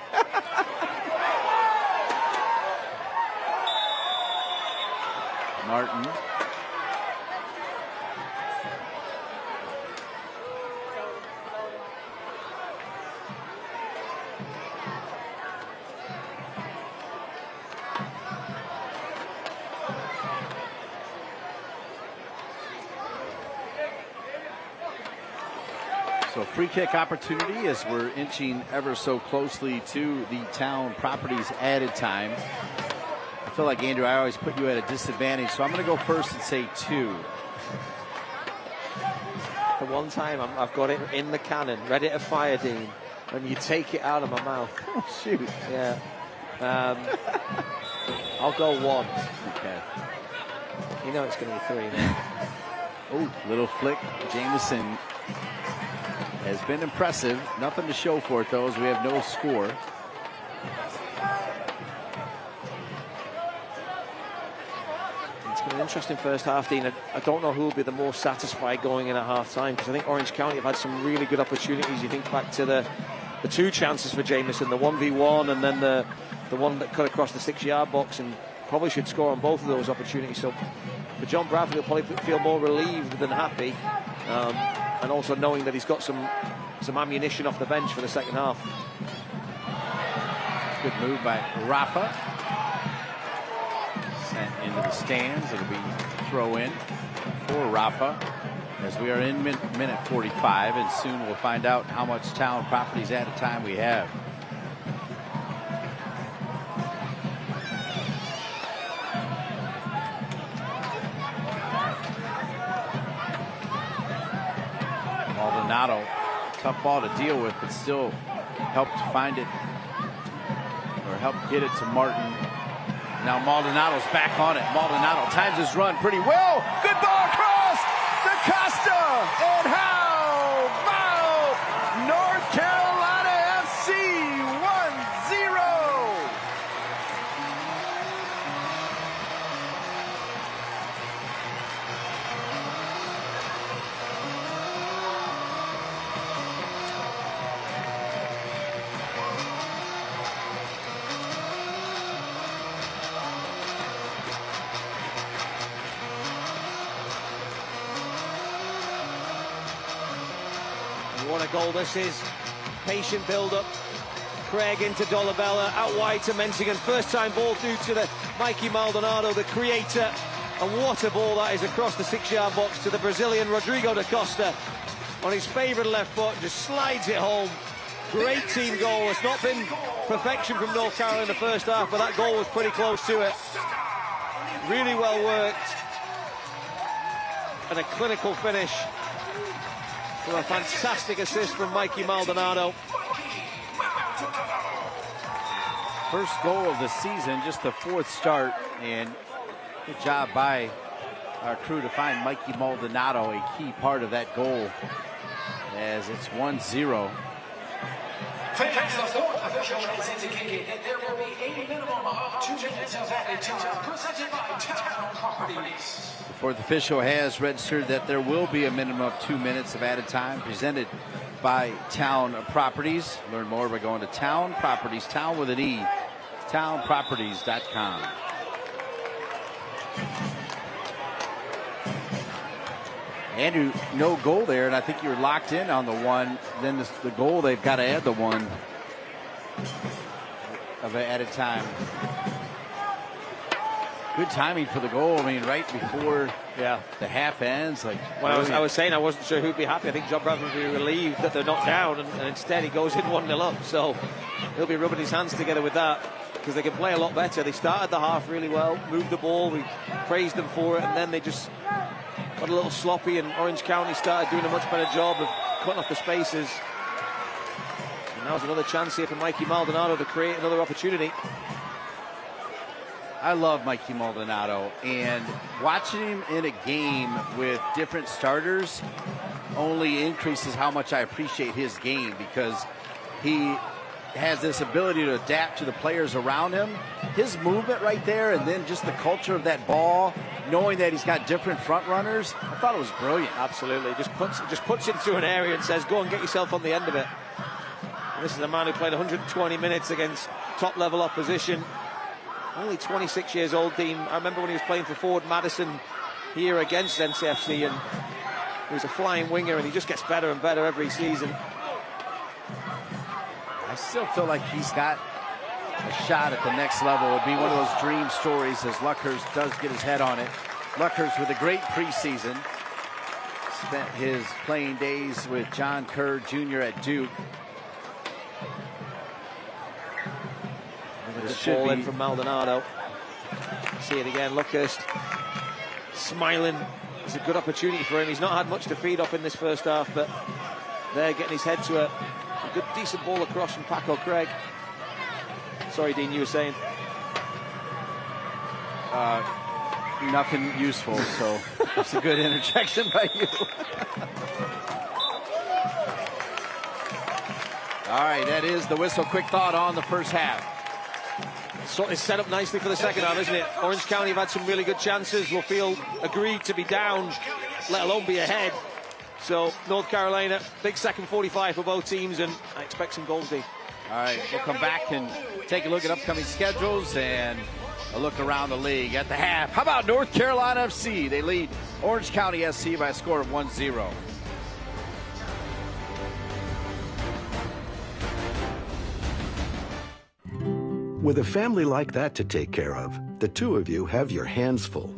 Martin. So free kick opportunity as we're inching ever so closely to the town properties added time. I feel like, Andrew, I always put you at a disadvantage, so I'm going to go first and say 2. The one time I've got it in the cannon, ready to fire, Dean, and you take it out of my mouth. Oh, shoot. Yeah. I'll go 1. Okay. You know it's going to be 3 now. Oh, little flick. Jameson has been impressive. Nothing to show for it, though, as we have no score. It's been an interesting first half, Dean. I don't know who will be the most satisfied going in at half-time, because I think Orange County have had some really good opportunities. You think back to the 2 chances for Jameson, the 1v1 and then the one that cut across the 6-yard box, and probably should score on both of those opportunities. So for John Bradford, he'll probably feel more relieved than happy, and also knowing that he's got some ammunition off the bench for the second half. Good move by Rafa. Sent into the stands. It'll be throw in for Rafa as we are in minute 45, and soon we'll find out how much Town Properties at a time we have. Maldonado, tough ball to deal with, but still helped find it, or helped get it to Martin. Now Maldonado's back on it. Maldonado times his run pretty well. Good ball across the Costa, and how about North Carolina FC 1-0. What a goal this is. Patient build-up. Craig into Dolabella, out wide to Menzigan. First time ball through to the Mikey Maldonado, the creator. And what a ball that is across the 6-yard box to the Brazilian Rodrigo da Costa. On his favourite left foot, just slides it home. Great team goal. It's not been perfection from North Carolina in the first half, but that goal was pretty close to it. Really well worked. And a clinical finish. A fantastic assist from Mikey Maldonado. First goal of the season, just the 4th start, and good job by our crew to find Mikey Maldonado, a key part of that goal, as it's 1-0. Fans, the 4th official has indicated that there will be a minimum of 2 minutes of added time presented by Town Properties. The 4th official has registered that there will be a minimum of 2 minutes of added time presented by Town Properties. Learn more by going to Town Properties, Town with an E, townproperties.com. Andrew, no goal there, and I think you're locked in on the one. Then the goal, they've got to add the one of added time. Good timing for the goal. I mean, right before the half ends. Like, well, I was saying I wasn't sure who'd be happy. I think John Bradford would be relieved that they're not down, and instead he goes in 1-0 up. So he'll be rubbing his hands together with that, because they can play a lot better. They started the half really well, moved the ball, we praised them for it, and then they just got a little sloppy, and Orange County started doing a much better job of cutting off the spaces. And now's another chance here for Mikey Maldonado to create another opportunity. I love Mikey Maldonado, and watching him in a game with different starters only increases how much I appreciate his game, because he has this ability to adapt to the players around him. His movement right there, and then just the culture of that ball, knowing that he's got different front runners, I thought it was brilliant. Absolutely. Just puts it into an area and says, go and get yourself on the end of it. And this is a man who played 120 minutes against top-level opposition. Only 26 years old, Dean. I remember when he was playing for Ford Madison here against NCFC, and he was a flying winger, and he just gets better and better every season. I still feel like he's got a shot at the next level. It would be one of those dream stories, as Luckhurst does get his head on it. Luckhurst with a great preseason. Spent his playing days with John Kerr Jr. at Duke. The ball in from Maldonado. See it again, Luckhurst smiling it's a good opportunity for him. He's not had much to feed off in this first half, but they're getting his head to a good, decent ball across from Paco Craig. Sorry, Dean, you were saying? Nothing useful, so it's a good interjection by you. All right, that is the whistle. Quick thought on the first half. So it's set up nicely for the second half, isn't it? Orange County have had some really good chances. Will feel agreed to be down, let alone be ahead. So North Carolina, big second 45 for both teams, and I expect some goals, Dean. All right, we'll come back and take a look at upcoming schedules and a look around the league at the half. How about North Carolina FC? They lead Orange County SC by a score of 1-0. With a family like that to take care of, the two of you have your hands full.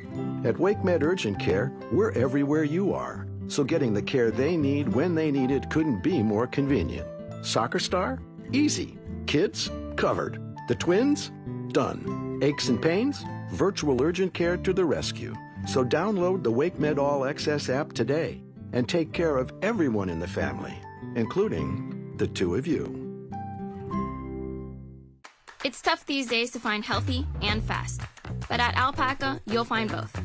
At WakeMed Urgent Care, we're everywhere you are, so getting the care they need when they need it couldn't be more convenient. Soccer star? Easy. Kids? Covered. The twins? Done. Aches and pains? Virtual urgent care to the rescue. So download the WakeMed All Access app today and take care of everyone in the family, including the two of you. It's tough these days to find healthy and fast, but at Alpaca, you'll find both.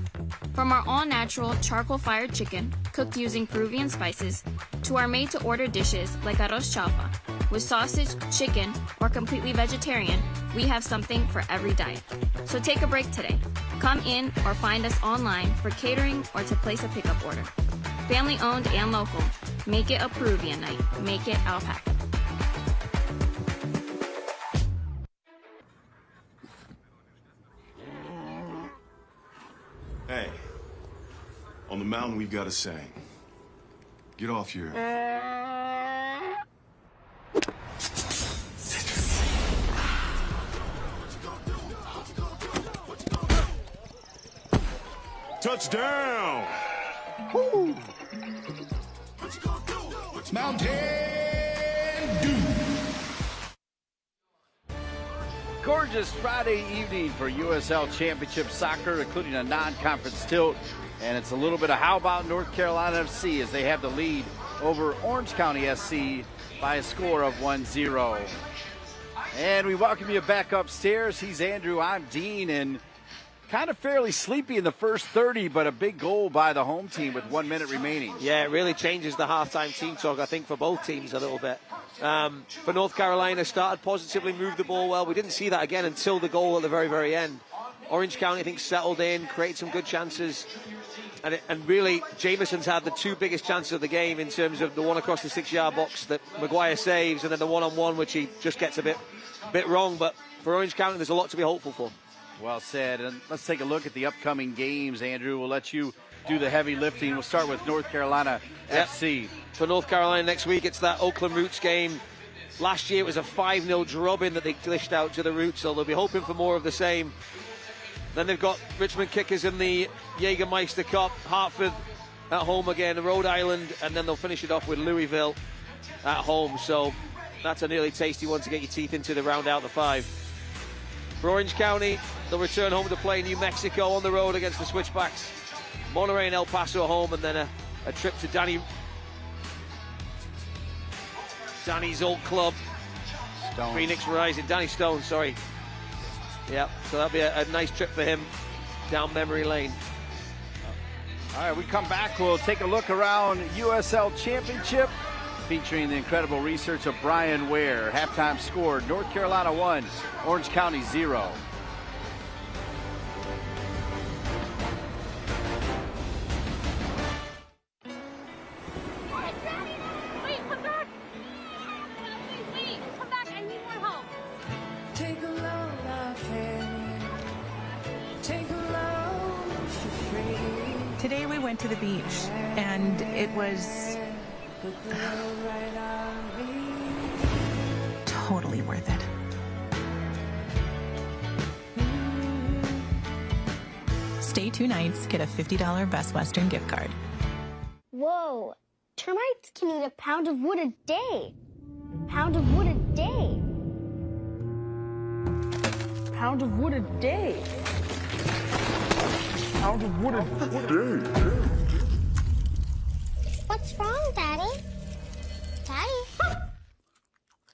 From our all-natural charcoal-fired chicken, cooked using Peruvian spices, to our made-to-order dishes like arroz chalfa. With sausage, chicken, or completely vegetarian, we have something for every diet. So take a break today. Come in or find us online for catering or to place a pickup order. Family-owned and local. Make it a Peruvian night. Make it Alpaca. Hey, on the mountain we've got a saying. Get off your... Touchdown! Woo! Mountain Dew! Gorgeous Friday evening for USL Championship soccer, including a non-conference tilt. And it's a little bit of how about North Carolina FC as they have the lead over Orange County SC by a score of 1-0. And we welcome you back upstairs. He's Andrew, I'm Dean, and kind of fairly sleepy in the first 30, but a big goal by the home team with 1 minute remaining. Yeah, it really changes the halftime team talk, I think, for both teams a little bit. For North Carolina, started positively, moved the ball well. We didn't see that again until the goal at the very, very end. Orange County, I think, settled in, created some good chances. And really, Jameson's had the two biggest chances of the game in terms of the one across the 6-yard box that Maguire saves, and then the one-on-one, which he just gets a bit wrong. But for Orange County, there's a lot to be hopeful for. Well said. And let's take a look at the upcoming games, Andrew. We'll let you do the heavy lifting. We'll start with North Carolina FC. For North Carolina next week, it's that Oakland Roots game. Last year it was a 5-0 drubbing that they dished out to the Roots, so they'll be hoping for more of the same. Then they've got Richmond Kickers in the Jägermeister Cup, Hartford at home again, Rhode Island, and then they'll finish it off with Louisville at home. So that's a nearly tasty one to get your teeth into to round out the 5. For Orange County, they'll return home to play New Mexico on the road against the Switchbacks. Monterey and El Paso at home, and then a trip to Danny's old club, Stone. Phoenix Rising. Danny Stone, sorry. Yeah, so that'll be a nice trip for him down memory lane. All right, we come back. We'll take a look around USL Championship, featuring the incredible research of Brian Ware. Halftime score, North Carolina 1, Orange County 0. Today we went to the beach, and it was totally worth it. Stay 2 nights, get a $50 Best Western gift card. Whoa, termites can eat a pound of wood a day. Pound of wood a day. Pound of wood a day. Pound of wood a day. What's wrong, Daddy? Daddy?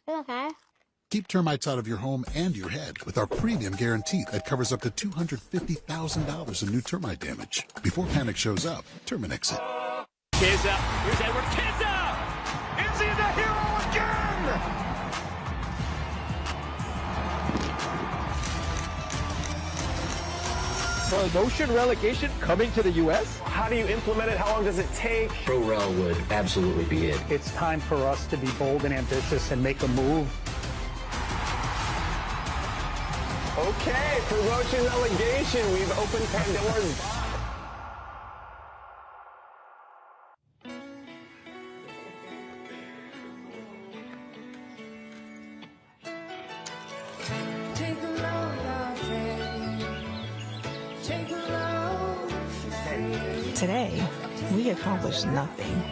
You okay? Keep termites out of your home and your head with our premium guarantee that covers up to $250,000 in new termite damage. Before panic shows up, Terminix it. Kizza. Here's Edward Kizza. Is he the hero again? Promotion relegation coming to the U.S.? How do you implement it? How long does it take? Pro Rel would absolutely be it. It's time for us to be bold and ambitious and make a move. Okay, promotion relegation. We've opened Pandora's box. Today, we accomplished nothing.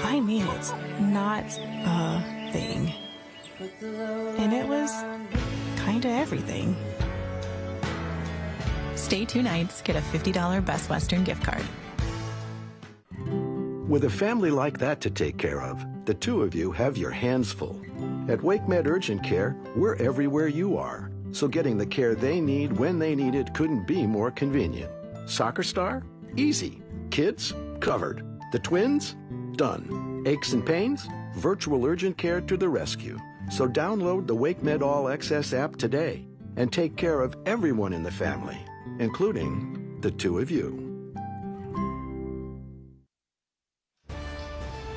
I mean it, not a thing. And it was kinda everything. Stay 2 nights, get a $50 Best Western gift card. With a family like that to take care of, the two of you have your hands full. At WakeMed Urgent Care, we're everywhere you are, so getting the care they need when they need it couldn't be more convenient. Soccer star? Easy. Kids? Covered. The twins? Done. Aches and pains? Virtual urgent care to the rescue. So download the WakeMed All Access app today and take care of everyone in the family, including the two of you.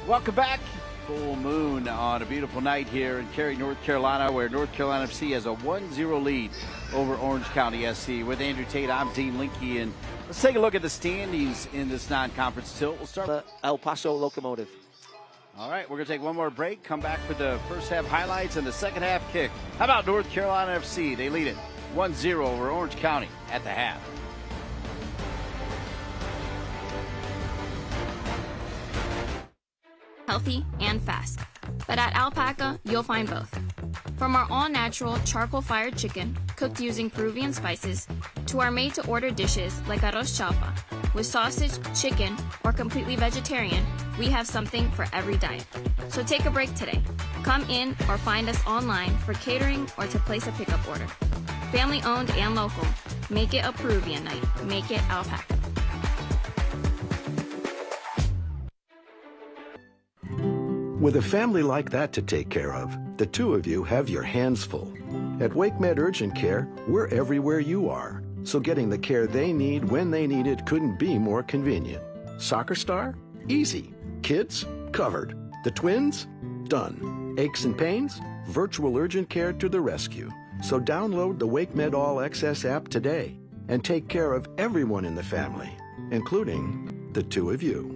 Welcome back. Full moon on a beautiful night here in Cary, North Carolina, where North Carolina FC has a 1-0 lead over Orange County SC. With Andrew Tate, I'm Dean Linke, and let's take a look at the standings in this non-conference tilt. We'll start with El Paso Locomotive. All right, we're going to take one more break, come back with the first half highlights and the second half kick. How about North Carolina FC? They lead it 1-0 over Orange County at the half. Healthy and fast. But at Alpaca, you'll find both. From our all-natural charcoal-fired chicken, cooked using Peruvian spices, to our made-to-order dishes like arroz chaufa. With sausage, chicken, or completely vegetarian, we have something for every diet. So take a break today. Come in or find us online for catering or to place a pickup order. Family-owned and local. Make it a Peruvian night. Make it Alpaca. With a family like that to take care of, the two of you have your hands full. At WakeMed Urgent Care, we're everywhere you are, so getting the care they need when they need it couldn't be more convenient. Soccer star? Easy. Kids? Covered. The twins? Done. Aches and pains? Virtual urgent care to the rescue. So download the WakeMed All Access app today and take care of everyone in the family, including the two of you.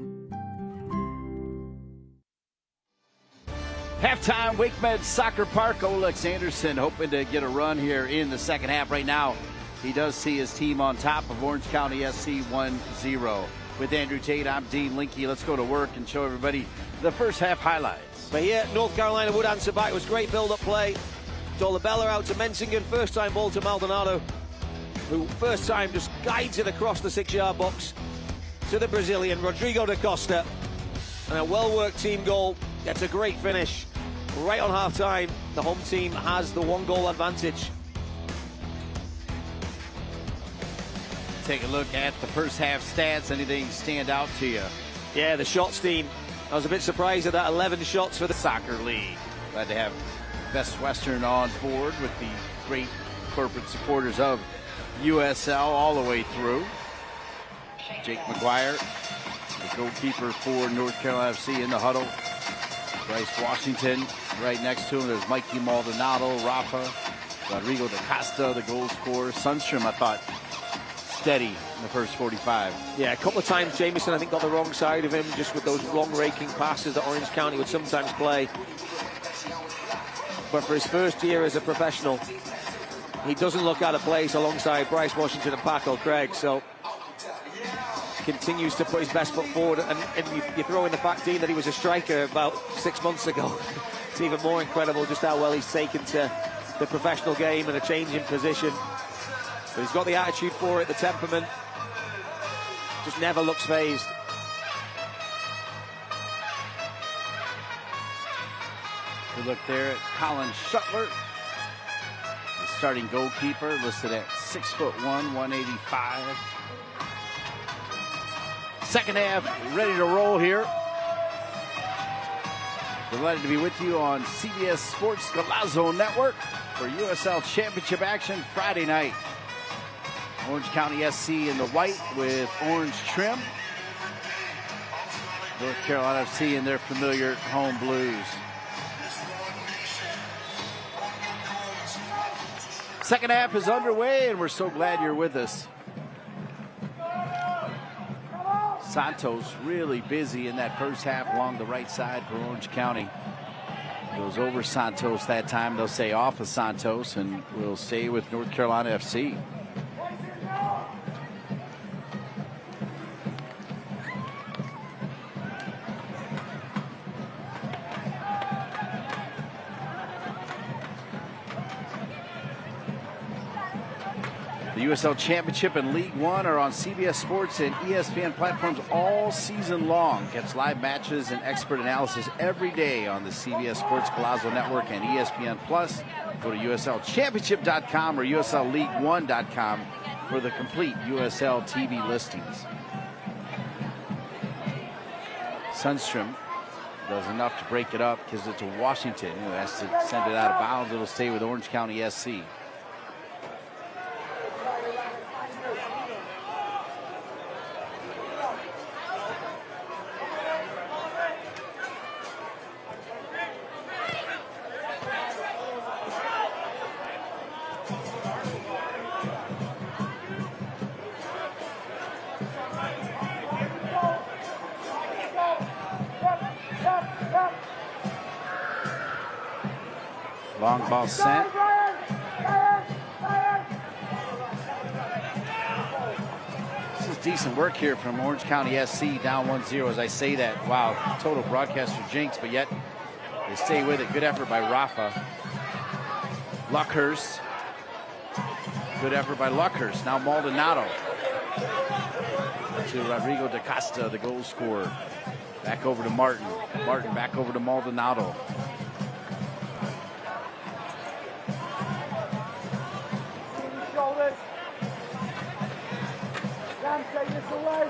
Halftime, WakeMed Soccer Park. Olex Anderson hoping to get a run here in the second half. Right now, he does see his team on top of Orange County SC 1-0. With Andrew Tate, I'm Dean Linke. Let's go to work and show everybody the first half highlights. But here, North Carolina would answer back. It was great build-up play. Dolabella out to Mensingen. First time ball to Maldonado, who first time just guides it across the 6-yard box to the Brazilian, Rodrigo da Costa. And a well-worked team goal. Gets a great finish. Right on half-time, the home team has the 1-goal advantage. Take a look at the first half stats. Anything stand out to you? Yeah, the shots team. I was a bit surprised at that 11 shots for the Soccer League. Glad to have Best Western on board with the great corporate supporters of USL all the way through. Jake McGuire, the goalkeeper for North Carolina FC in the huddle. Bryce Washington right next to him. There's Mikey Maldonado, Rafa, Rodrigo da Costa, the goal scorer. Sundstrom, I thought, steady in the first 45. Yeah, a couple of times Jamieson, I think, got the wrong side of him, just with those long raking passes that Orange County would sometimes play. But for his first year as a professional, he doesn't look out of place alongside Bryce Washington and Paco Craig. So continues to put his best foot forward, and you throw in the fact, Dean, that he was a striker about 6 months ago. It's even more incredible just how well he's taken to the professional game and a change in position. But he's got the attitude for it, the temperament. Just never looks phased. We look there at Colin Shuttler, the starting goalkeeper, listed at 6'1", 185. Second half, ready to roll here. Delighted to be with you on CBS Sports Golazo Network for USL Championship action Friday night. Orange County SC in the white with orange trim. North Carolina FC in their familiar home blues. Second half is underway, and we're so glad you're with us. Santos really busy in that first half along the right side for Orange County. Goes over Santos that time. They'll say off of Santos, and we'll stay with North Carolina FC. The USL Championship and League One are on CBS Sports and ESPN platforms all season long. Catch live matches and expert analysis every day on the CBS Sports Golazo Network and ESPN Plus. Go to USLChampionship.com or USLLeague1.com for the complete USL TV listings. Sundstrom does enough to break it up, gives it to Washington, who has to send it out of bounds. It'll stay with Orange County SC. Long ball sent. This is decent work here from Orange County SC, down 1-0 as I say that. Wow, total broadcaster jinx, but yet they stay with it. Good effort by Rafa. Luckhurst. Good effort by Luckhurst. Now Maldonado. To Rodrigo da Costa, the goal scorer. Back over to Martin. Martin back over to Maldonado. Take this away.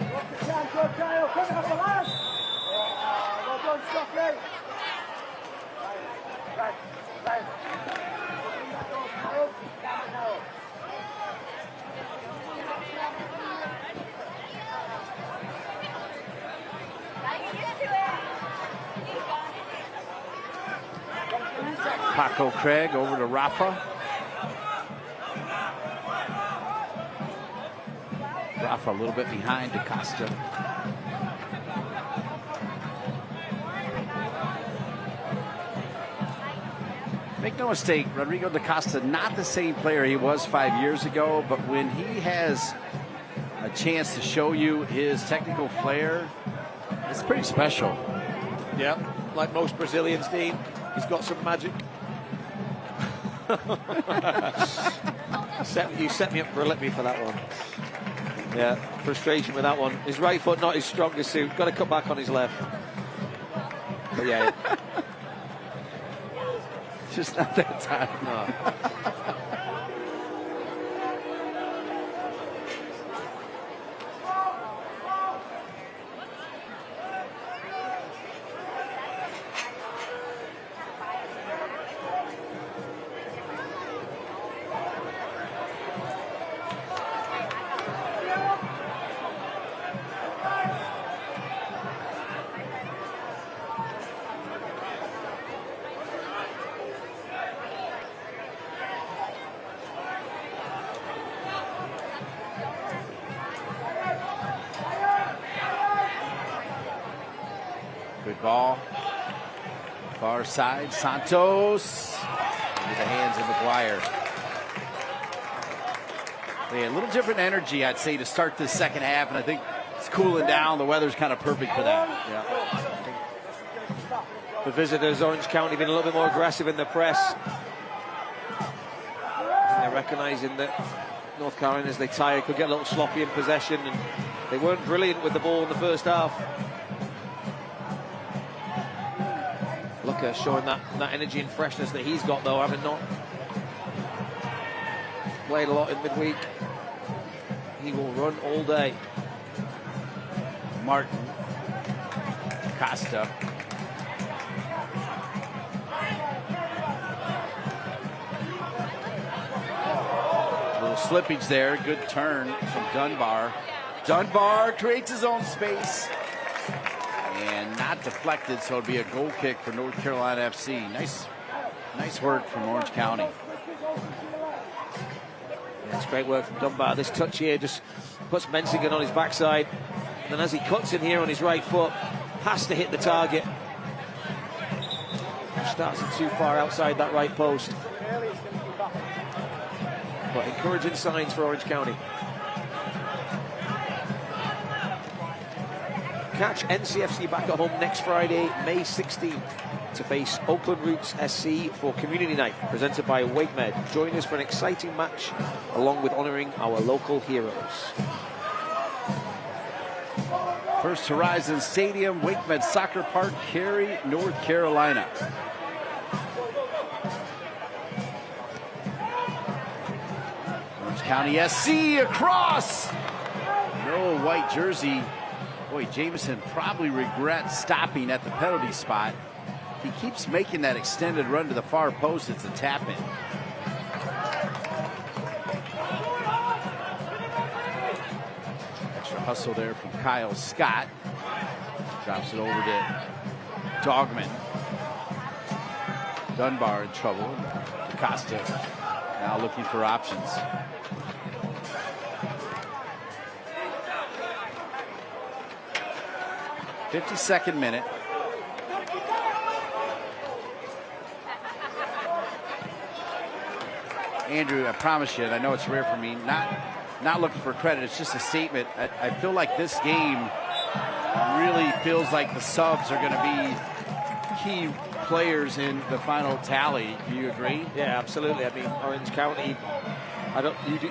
Look the chance for Kyle. Come up the last. Well done, Stockley. Right. Paco Craig over to Rafa. Rafa a little bit behind DaCosta. Make no mistake, Rodrigo DaCosta, not the same player he was 5 years ago, but when he has a chance to show you his technical flair, it's pretty special. Yeah, like most Brazilians, Dean, he's got some magic. You set me up for a lippy for that one. Yeah, frustration with that one. His right foot not his strongest suit. Got to cut back on his left. But yeah. Just not that time. No. Good ball. Far side, Santos. Into the hands of McGuire. Yeah, a little different energy, I'd say, to start this second half, and I think it's cooling down. The weather's kind of perfect for that. Yeah. The visitors, Orange County, been a little bit more aggressive in the press. They're recognizing that North Carolina, as they tire, could get a little sloppy in possession, and they weren't brilliant with the ball in the first half. Looker showing that energy and freshness that he's got, though, having not played a lot in midweek. He will run all day. Martin. Costa. A little slippage there. Good turn from Dunbar. Dunbar creates his own space. And not deflected, so it'll be a goal kick for North Carolina FC. Nice work from Orange County. Yeah, it's great work from Dunbar. This touch here just puts Mensigan on his backside. And then as he cuts in here on his right foot, has to hit the target. Starts it too far outside that right post. But encouraging signs for Orange County. Catch NCFC back at home next Friday, May 16th, to face Oakland Roots SC for Community Night, presented by WakeMed. Join us for an exciting match, along with honouring our local heroes. First Horizon Stadium, WakeMed Soccer Park, Cary, North Carolina. Orange County SC across. No white jersey. Boy, Jameson probably regrets stopping at the penalty spot. He keeps making that extended run to the far post. It's a tap-in. Extra hustle there from Kyle Scott. Drops it over to Dogman. Dunbar in trouble. DaCosta now looking for options. 52nd minute. Andrew, I promise you, and I know it's rare for me, not looking for credit, it's just a statement. I feel like this game really feels like the subs are going to be key players in the final tally. Do you agree? Yeah, absolutely. I mean, Orange County,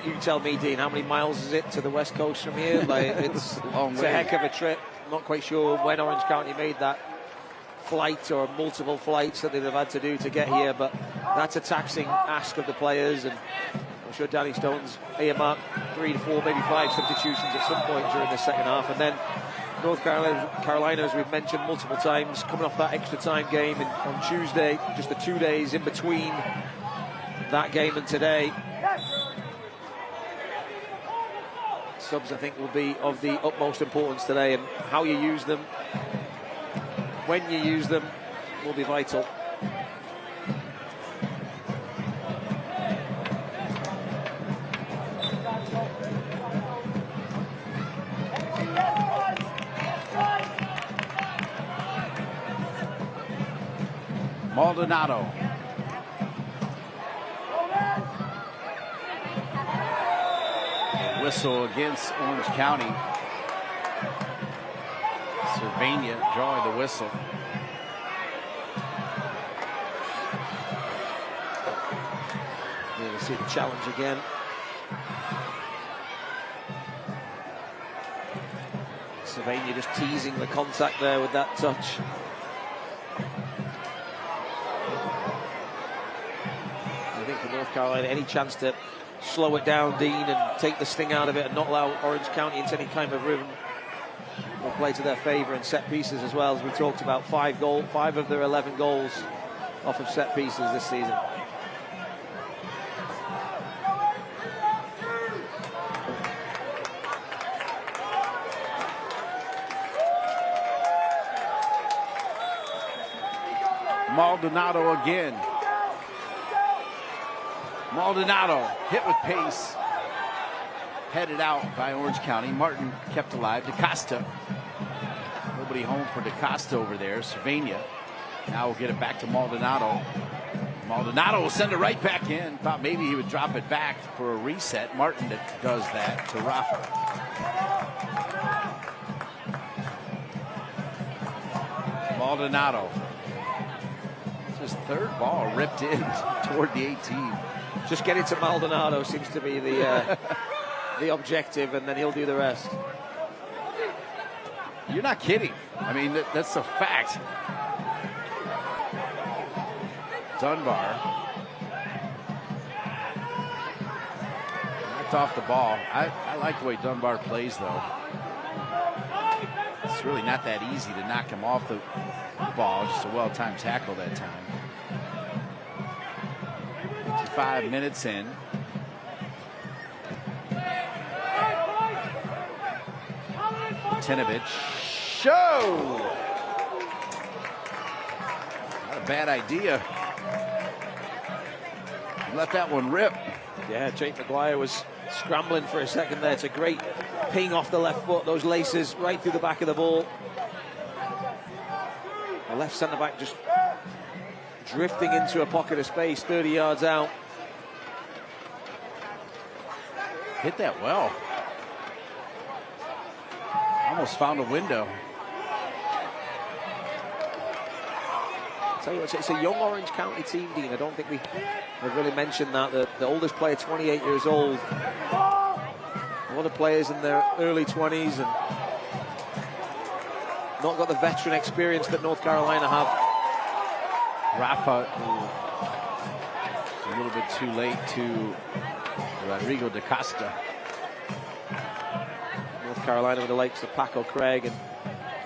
you tell me, Dean, how many miles is it to the West Coast from here? Like, it's a heck of a trip. I'm not quite sure when Orange County made that flight or multiple flights that they'd have had to do to get here, but that's a taxing ask of the players, and I'm sure Danny Stone's earmarked 3 to 4, maybe 5 substitutions at some point during the second half. And then North Carolina, as we've mentioned multiple times, coming off that extra time game on Tuesday, just the 2 days in between that game and today. Subs, I think, will be of the utmost importance today, and how you use them, when you use them, will be vital. Maldonado. Whistle against Orange County. Cervania drawing the whistle. Yeah, we'll see the challenge again. Cervania just teasing the contact there with that touch. I think for North Carolina, any chance to slow it down, Dean, and take the sting out of it and not allow Orange County into any kind of rhythm, will play to their favour in set pieces as well. As we talked about, 5 of their 11 goals off of set pieces this season. Maldonado again. Maldonado hit with pace. Headed out by Orange County. Martin kept alive. DaCosta. Nobody home for DaCosta over there. Cervania. Now we'll get it back to Maldonado. Maldonado will send it right back in. Thought maybe he would drop it back for a reset. Martin does that to Rafa. Maldonado. It's his third ball ripped in toward the 18. Just get it to Maldonado seems to be the the objective, and then he'll do the rest. You're not kidding. I mean, that's a fact. Dunbar. Knocked off the ball. I like the way Dunbar plays, though. It's really not that easy to knock him off the ball. Just a well-timed tackle that time. 55 minutes in. Tinovich. Show! Not a bad idea. He let that one rip. Yeah, Jake Maguire was scrambling for a second there. It's a great ping off the left foot. Those laces right through the back of the ball. The left centre-back just drifting into a pocket of space, 30 yards out. Hit that well. Almost found a window. I'll tell you what, it's a young Orange County team, Dean. I don't think we've really mentioned that. The oldest player, 28 years old. A lot of players in their early 20s and not got the veteran experience that North Carolina have. Rafa, a little bit too late to Rodrigo da Costa. North Carolina with the likes of Paco Craig and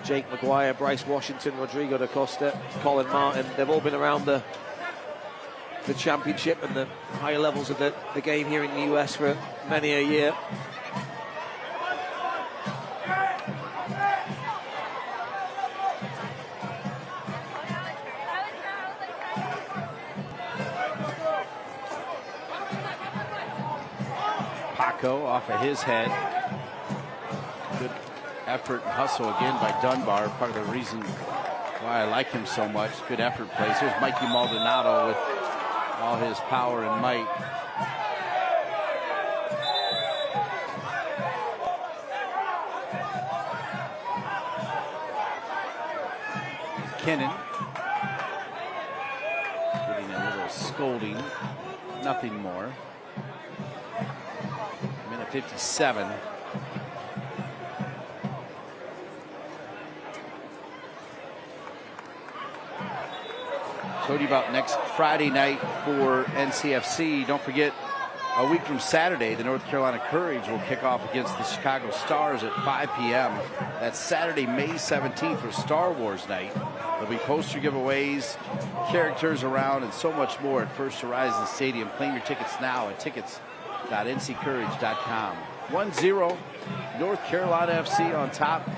Jake Maguire, Bryce Washington, Rodrigo da Costa, Colin Martin. They've all been around the championship and the higher levels of the game here in the US for many a year. Paco off of his head. Good effort and hustle again by Dunbar. Part of the reason why I like him so much. Good effort plays. Here's Mikey Maldonado with all his power and might. Kennan getting a little scolding. Nothing more. Minute 57. Told you about next Friday night for NCFC. Don't forget, a week from Saturday, the North Carolina Courage will kick off against the Chicago Stars at 5 p.m. That's Saturday, May 17th for Star Wars night. There'll be poster giveaways, characters around, and so much more at First Horizon Stadium. Claim your tickets now at tickets.nccourage.com. 1-0, North Carolina FC on top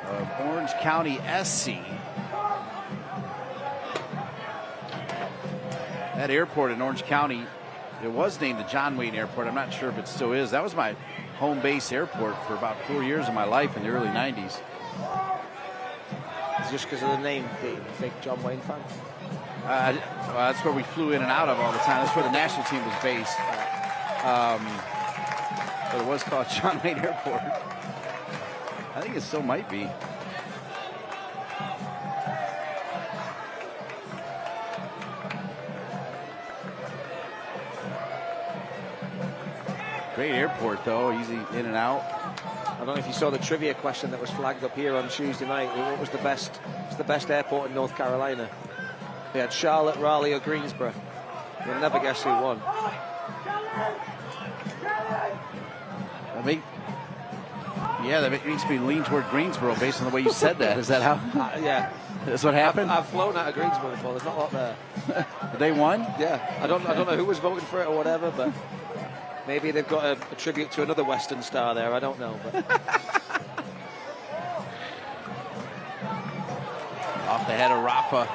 of Orange County SC. That airport in Orange County, it was named the John Wayne Airport. I'm not sure if it still is. That was my home base airport for about 4 years of my life in the early 90s. It's just because of the name, the fake John Wayne fan? Well, that's where we flew in and out of all the time. That's where the national team was based. But it was called John Wayne Airport. I think it still might be. Great airport, though. Easy in and out. I don't know if you saw the trivia question that was flagged up here on Tuesday night. What was the best airport in North Carolina? They had Charlotte, Raleigh, or Greensboro. You'll never guess who won. That makes me lean toward Greensboro based on the way you said that. Is that how? Yeah. That's what happened? I've flown out of Greensboro before. There's not a lot there. They won? Yeah. I don't know who was voting for it or whatever, but maybe they've got a tribute to another Western star there. I don't know. But off the head of Rafa.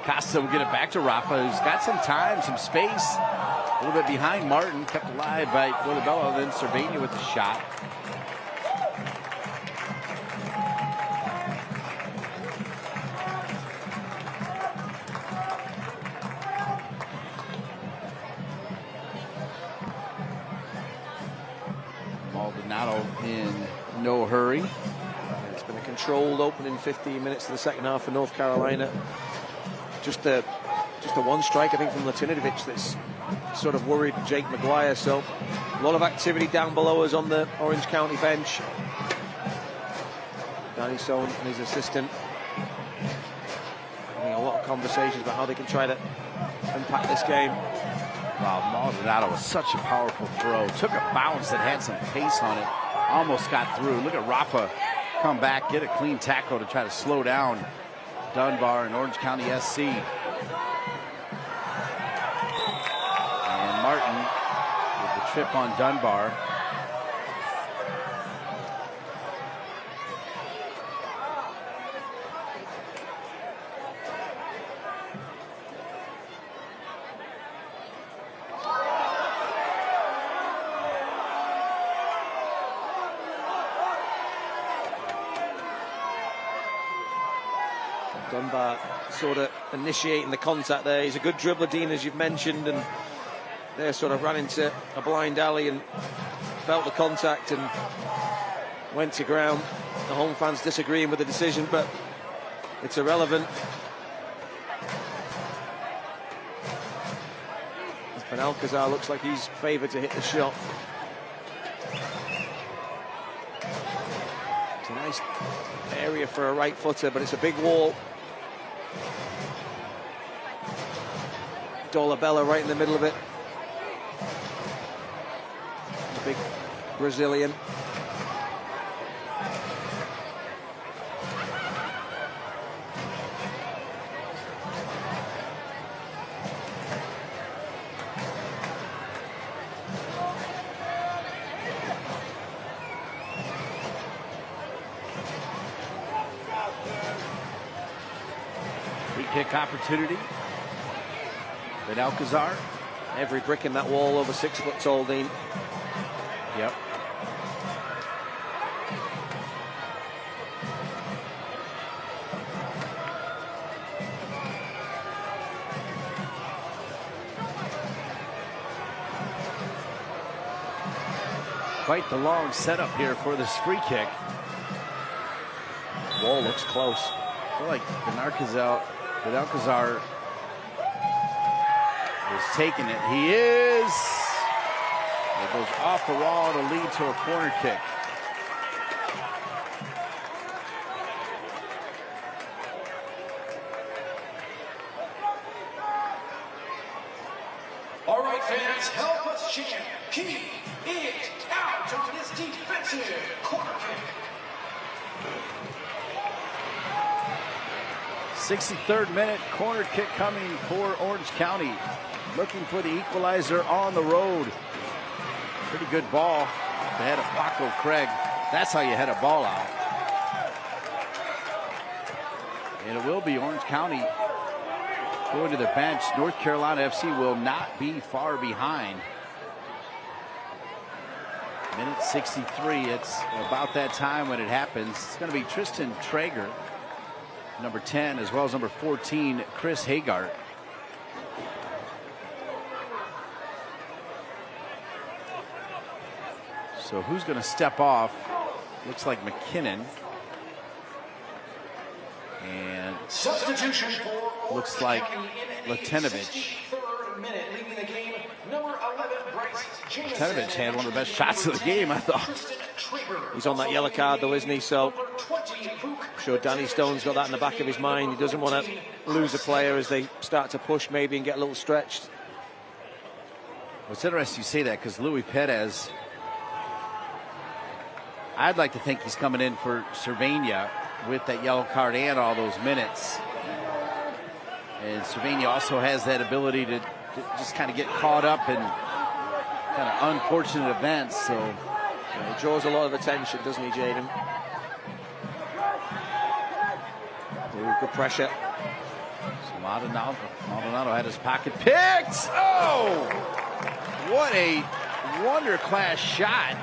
Costa will get it back to Rafa, who's got some time, some space. A little bit behind Martin, kept alive by Guadabella, then Cervania with the shot. Maldonado in no hurry. It's been a controlled opening 15 minutes to the second half for North Carolina. Just the one strike, I think, from Latinovic that's sort of worried Jake Maguire. So a lot of activity down below us on the Orange County bench. Danny Sohn and his assistant conversations about how they can try to impact this game. Wow, Maldonado was such a powerful throw. Took a bounce that had some pace on it. Almost got through. Look at Rafa come back, get a clean tackle to try to slow down Dunbar and Orange County SC. And Martin with the trip on Dunbar. Dunbar sort of initiating the contact there. He's a good dribbler, Dean, as you've mentioned, and they sort of ran into a blind alley and felt the contact and went to ground. The home fans disagreeing with the decision, but it's irrelevant. Benalcazar looks like he's favoured to hit the shot. It's a nice area for a right footer, but it's a big wall. Dolabella right in the middle of it. The big Brazilian. Free kick opportunity. Benalcazar. Every brick in that wall over 6 foot tall, Dean. Yep. Quite the long setup here for this free kick. Wall looks close. I feel like Benalcazar is taking it. He is. It goes off the wall to lead to a corner kick. All right, fans, help us chant. He is out on this defensive corner kick. 63rd minute, corner kick coming for Orange County. Looking for the equalizer on the road. Pretty good ball. The head of Paco Craig. That's how you head a ball out. And it will be Orange County going to the bench. North Carolina FC will not be far behind. Minute 63. It's about that time when it happens. It's going to be Tristan Traeger, number 10, as well as number 14, Chris Hagart. So who's going to step off? Looks like McKinnon. And substitution for looks like Latinovic. Latinovic had one of the best shots of the game, I thought. He's on that yellow card though, isn't he? So I'm sure Danny Stone's got that in the back of his mind. He doesn't want to lose a player as they start to push maybe and get a little stretched. Well, it's interesting you say that because Luis Perez, I'd like to think he's coming in for Cervania with that yellow card and all those minutes. And Cervania also has that ability to just kind of get caught up in kind of unfortunate events. So yeah, he draws a lot of attention, doesn't he, Jaden? Ooh, good pressure. So Maldonado had his pocket picked. Oh, what a wonder-class shot.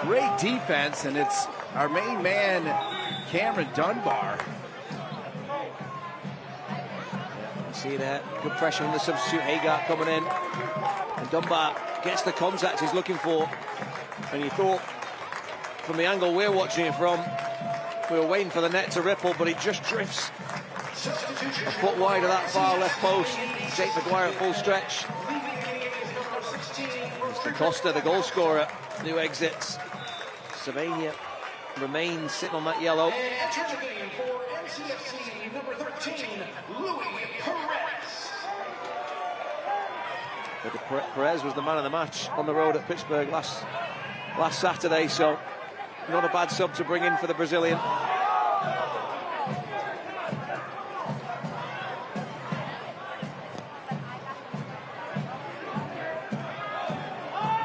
Great defense, and it's our main man, Cameron Dunbar. See that good pressure on the substitute Hagart coming in, and Dunbar gets the contact he's looking for. And you thought, from the angle we're watching it from, we were waiting for the net to ripple, but it just drifts a foot wide of that far left post. Jake McGuire at full stretch. Mr. Costa, the goal scorer, who exits. Cervania remains sitting on that yellow. CFC number 13, Louis Perez. But Perez was the man of the match on the road at Pittsburgh last Saturday, so not a bad sub to bring in for the Brazilian.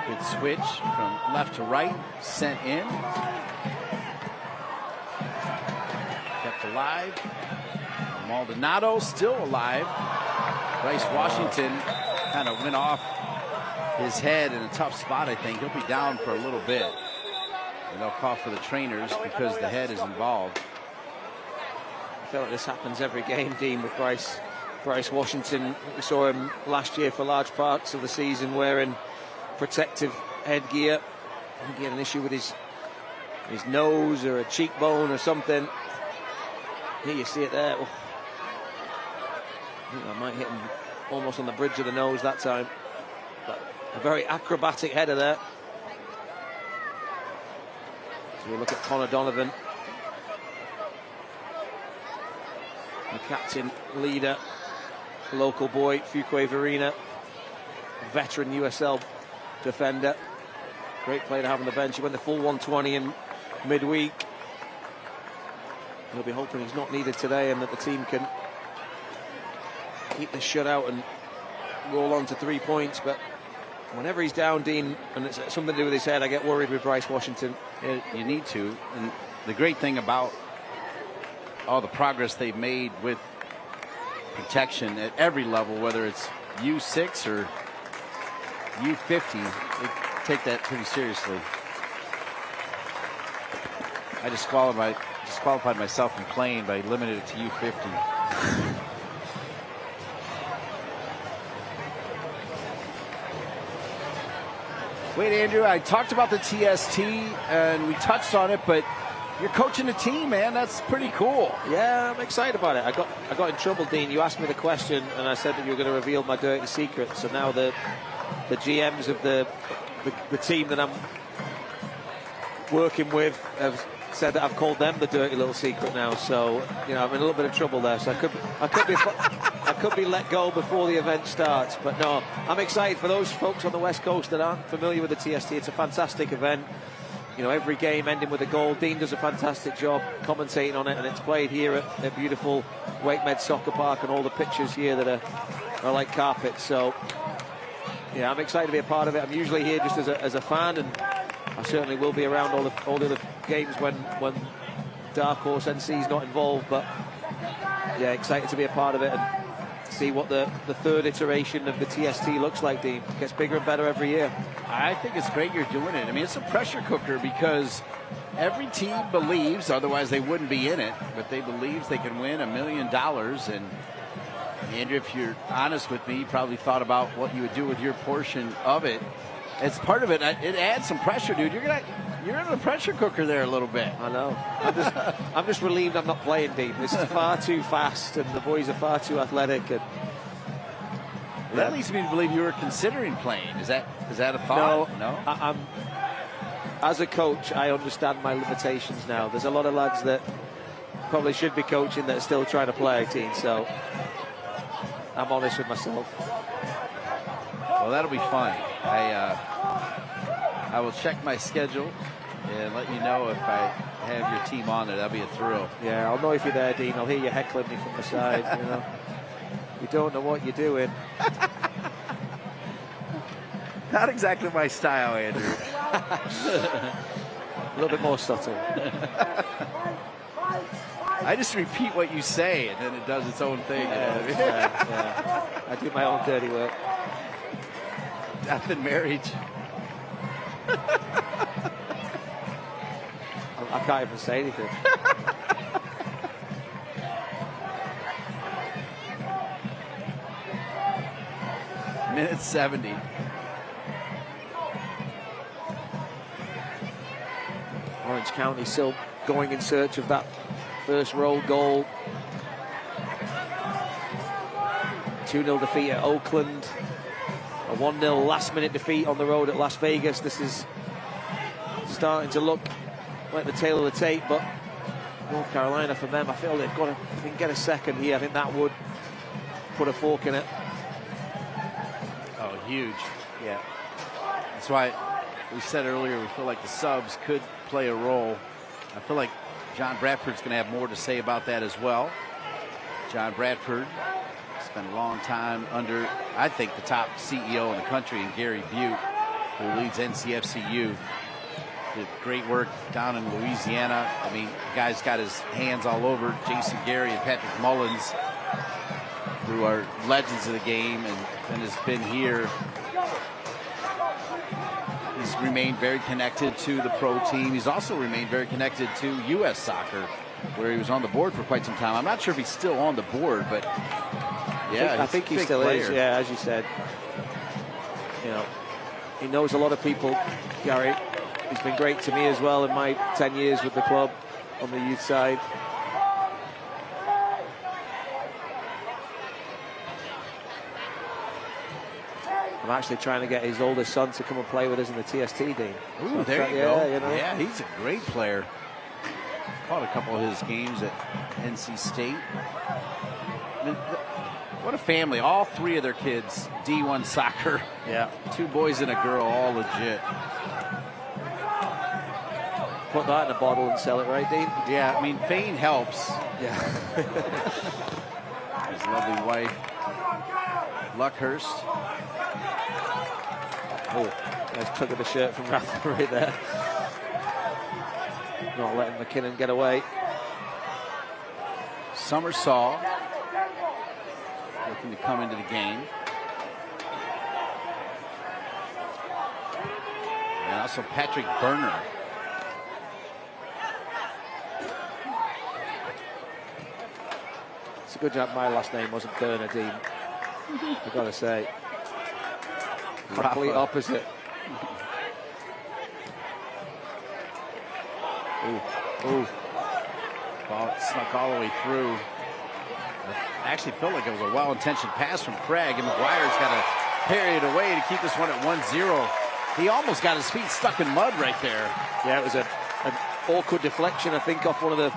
Good switch from left to right, sent in. Kept alive. Maldonado still alive. Bryce Washington kind of went off his head in a tough spot, I think. He'll be down for a little bit. And they'll call for the trainers because the head is involved. I feel like this happens every game, Dean, with Bryce Washington. We saw him last year for large parts of the season wearing protective headgear. I think he had an issue with his nose or a cheekbone or something. Here you see it there. Oh. I think I might hit him almost on the bridge of the nose that time. But a very acrobatic header there. So we look at Connor Donovan, the captain, leader, local boy, Fuquay Varina, veteran USL defender. Great player to have on the bench. He went the full 120 in midweek. He'll be hoping he's not needed today and that the team can keep the shutout and roll on to 3 points. But whenever he's down, Dean, and it's something to do with his head, I get worried with Bryce Washington. You need to. And the great thing about all the progress they've made with protection at every level, whether it's U6 or U50, they take that pretty seriously. I disqualified myself from playing by limiting it to U50. Wait, Andrew, I talked about the TST and we touched on it, but you're coaching a team, man. That's pretty cool. Yeah, I'm excited about it. I got in trouble, Dean. You asked me the question and I said that you were going to reveal my dirty secret. So now the GMs of the team that I'm working with have said that I've called them the dirty little secret now. So, you know, I'm in a little bit of trouble there. So I could be let go before the event starts. But no, I'm excited for those folks on the West Coast that aren't familiar with the TST. It's a fantastic event. You know, every game ending with a goal. Dean does a fantastic job commentating on it, and it's played here at beautiful Wakemed Soccer Park, and all the pitches here that are like carpet. So, yeah, I'm excited to be a part of it. I'm usually here just as a fan, and I certainly will be around all the other games when Dark Horse NC is not involved. But yeah, excited to be a part of it and see what the third iteration of the TST looks like, Dean. It gets bigger and better every year. I think it's great you're doing it. I mean, it's a pressure cooker because every team believes, otherwise they wouldn't be in it, but they believe they can win $1 million. And Andrew, if you're honest with me, you probably thought about what you would do with your portion of it. It's part of it. It adds some pressure, dude. You're in a pressure cooker there a little bit. I know. I'm just relieved I'm not playing, Dean. This is far too fast, and the boys are far too athletic. And that leads me to believe you were considering playing. Is that a thought? No. I'm as a coach, I understand my limitations now. There's a lot of lads that probably should be coaching that are still trying to play, Dean. So I'm honest with myself. Well, that'll be fun. I will check my schedule and let you know if I have your team on there. That'll be a thrill. Yeah, I'll know if you're there, Dean. I'll hear you heckling me from the side. You know, you don't know what you're doing. Not exactly my style, Andrew. A little bit more subtle. I just repeat what you say, and then it does its own thing. Yeah. I do my own dirty work. Death and marriage. I can't even say anything. Minute 70. Orange County still going in search of that first road goal. 2-0 defeat at Oakland. A 1-0 last-minute defeat on the road at Las Vegas. This is starting to look like the tail of the tape, but North Carolina, from them, I feel they've got to, if they can get a second here, I think that would put a fork in it. Oh, huge. Yeah. That's why we said earlier we feel like the subs could play a role. I feel like John Bradford's going to have more to say about that as well. John Bradford spent a long time under, I think, the top CEO in the country, in Gary Butte, who leads NCFC Youth. Did great work down in Louisiana. I mean, the guy's got his hands all over Jason Gary and Patrick Mullins, who are legends of the game, and has been here. He's remained very connected to the pro team. He's also remained very connected to U.S. soccer, where he was on the board for quite some time. I'm not sure if he's still on the board, but yeah, I think he still is. Yeah, as you said, you know, he knows a lot of people, Gary. He's been great to me as well in my 10 years with the club on the youth side. I'm actually trying to get his oldest son to come and play with us in the TST, Dean. Ooh, so there you go. You know. Yeah, he's a great player. Caught a couple of his games at NC State. I mean, what a family. All three of their kids, D1 soccer. Yeah. 2 boys and a girl, all legit. Put that in a bottle and sell it, right, Dean? Yeah, I mean, fame helps. Yeah. His lovely wife, Luckhurst. Oh, nice tug of the shirt from Rafa right there. Not letting McKinnon get away. Summersaw looking to come into the game. And also Patrick Berner. It's a good job my last name wasn't Bernardine. I've got to say. Complete opposite. Ooh. Ball snuck all the way through. I actually felt like it was a well-intentioned pass from Craig, and McGuire's got to parry it away to keep this one at 1-0. He almost got his feet stuck in mud right there. Yeah, it was an awkward deflection, I think, off one of the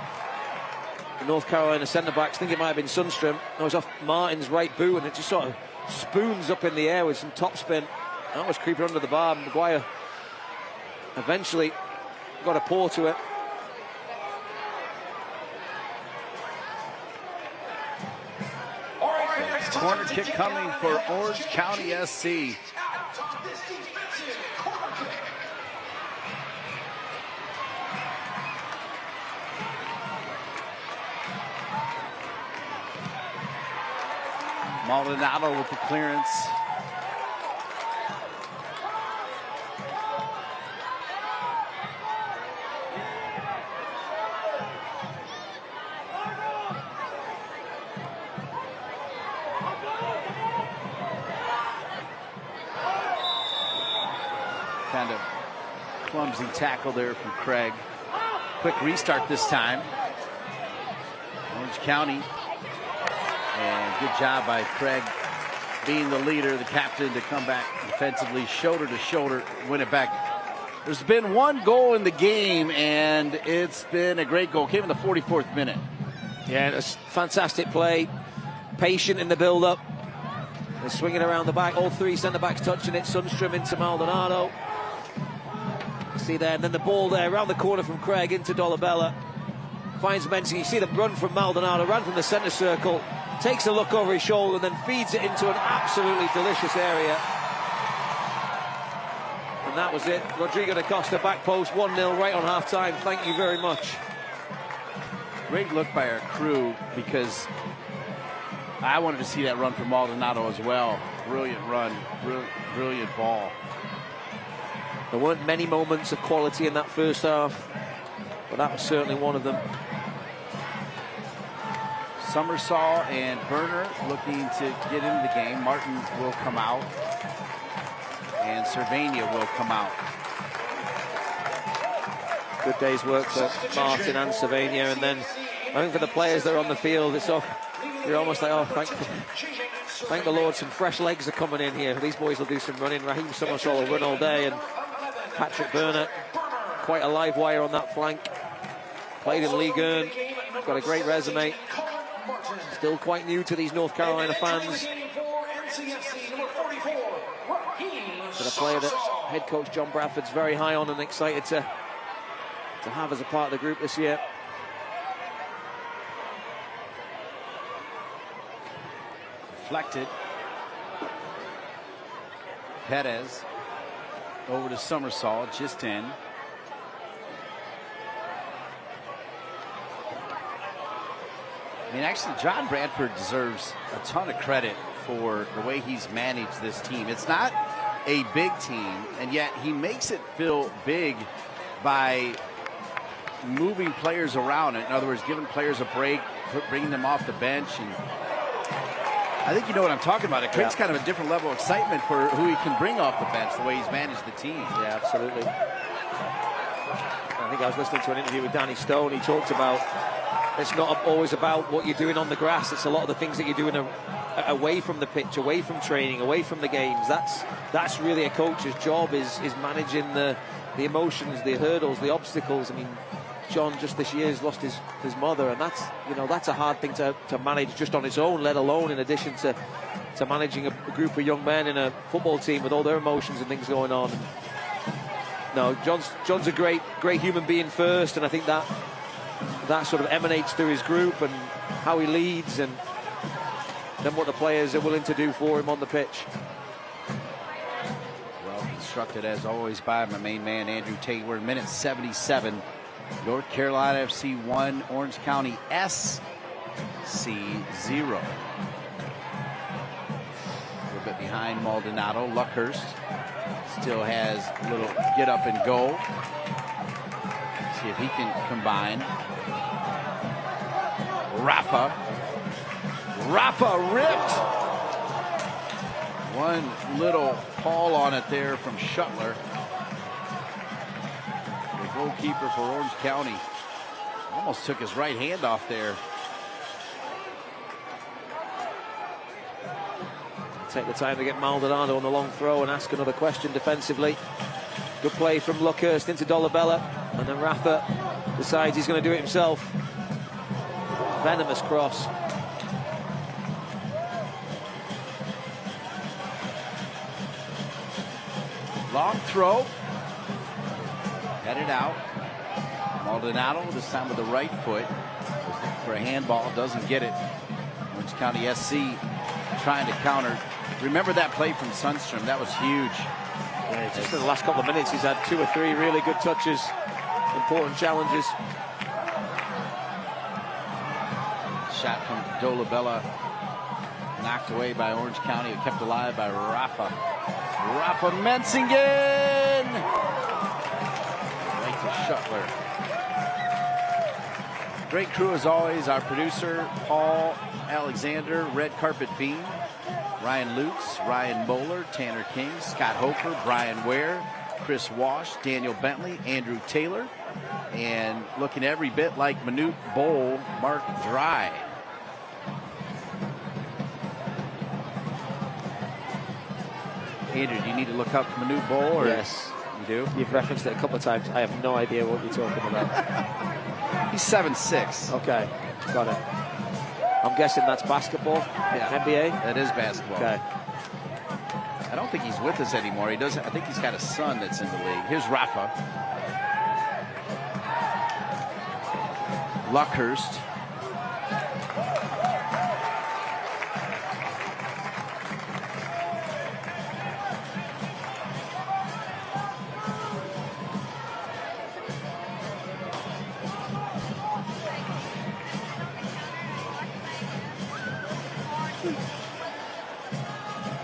North Carolina centre-backs. I think it might have been Sundstrom. It was off Martin's right boot, and it just sort of spoons up in the air with some topspin. That was creeping under the bar. McGuire eventually got a paw to it. Corner kick coming for Orange County SC. Maldonado with the clearance. Kind of clumsy tackle there from Craig. Quick restart this time. Orange County. And good job by Craig being the leader, the captain, to come back defensively, shoulder to shoulder, win it back. There's been one goal in the game, and it's been a great goal. Came in the 44th minute. Yeah, it was fantastic play. Patient in the build-up. They're swinging around the back. All 3 centre-backs touching it. Sundstrom into Maldonado. See there, and then the ball there around the corner from Craig into Dolabella. Finds Mensing. You see the run from Maldonado, ran from the centre circle. Takes a look over his shoulder and then feeds it into an absolutely delicious area. And that was it. Rodrigo da Costa back post, 1-0 right on half-time. Thank you very much. Great look by our crew, because I wanted to see that run from Maldonado as well. Brilliant run, brilliant ball. There weren't many moments of quality in that first half, but that was certainly one of them. Summersaw and Berner looking to get into the game. Martin will come out, and Cervania will come out. Good day's work for Martin and Cervania, and then I think for the players that are on the field, it's all, you're almost like, oh, thank the Lord, some fresh legs are coming in here. These boys will do some running. Raheem Summersaw will run all day, and Patrick Berner, quite a live wire on that flank. Played in League One, got a great resume. Still quite new to these North Carolina fans. But a player that head coach John Bradford's very high on and excited to have as a part of the group this year. Deflected. Perez over to Somersault, just in. I mean, actually, John Bradford deserves a ton of credit for the way he's managed this team. It's not a big team, and yet he makes it feel big by moving players around. In other words, giving players a break, bringing them off the bench. And I think you know what I'm talking about. It creates kind of a different level of excitement for who he can bring off the bench, the way he's managed the team. Yeah, absolutely. I think I was listening to an interview with Danny Stone. He talked about it's not always about what you're doing on the grass. It's a lot of the things that you're doing away from the pitch, away from training, away from the games. That's really a coach's job, is managing the emotions, the hurdles, the obstacles. I mean, John just this year has lost his mother, and that's a hard thing to manage just on its own, let alone in addition to managing a group of young men in a football team with all their emotions and things going on. No, John's a great human being first, and I think that sort of emanates through his group and how he leads, and then what the players are willing to do for him on the pitch. Well constructed as always by my main man Andrew Tate. We're in minute 77. North Carolina FC 1, Orange County SC 0. A little bit behind Maldonado. Luckhurst still has a little get up and go. See if he can combine. Rafa ripped. One little pawl on it there from Shuttler. The goalkeeper for Orange County almost took his right hand off there. Take the time to get Maldonado on the long throw and ask another question defensively. Good play from Luckhurst into Dolabella, and then Rafa decides he's going to do it himself. Venomous cross. Long throw. Headed out. Maldonado this time with the right foot. For a handball, doesn't get it. Orange County SC trying to counter. Remember that play from Sundstrom? That was huge. Yeah, just in the last couple of minutes, he's had 2 or 3 really good touches, important challenges. Shot from Dolabella, knocked away by Orange County, kept alive by Rafa. Rafa Mensingen! Right to Shuttler. Great crew as always. Our producer, Paul Alexander, Red Carpet Bean, Ryan Lutz, Ryan Moeller, Tanner King, Scott Hofer, Brian Ware, Chris Wash, Daniel Bentley, Andrew Taylor, and looking every bit like Manute Bowl, Mark Dry. Andrew, do you need to look up Manute Bowl? Or yes. You do? You've referenced it a couple of times. I have no idea what you're talking about. He's 7'6". Okay, got it. I'm guessing that's basketball, NBA? That is basketball. Okay. I don't think he's with us anymore. He doesn't. I think he's got a son that's in the league. Here's Rafa. Luckhurst.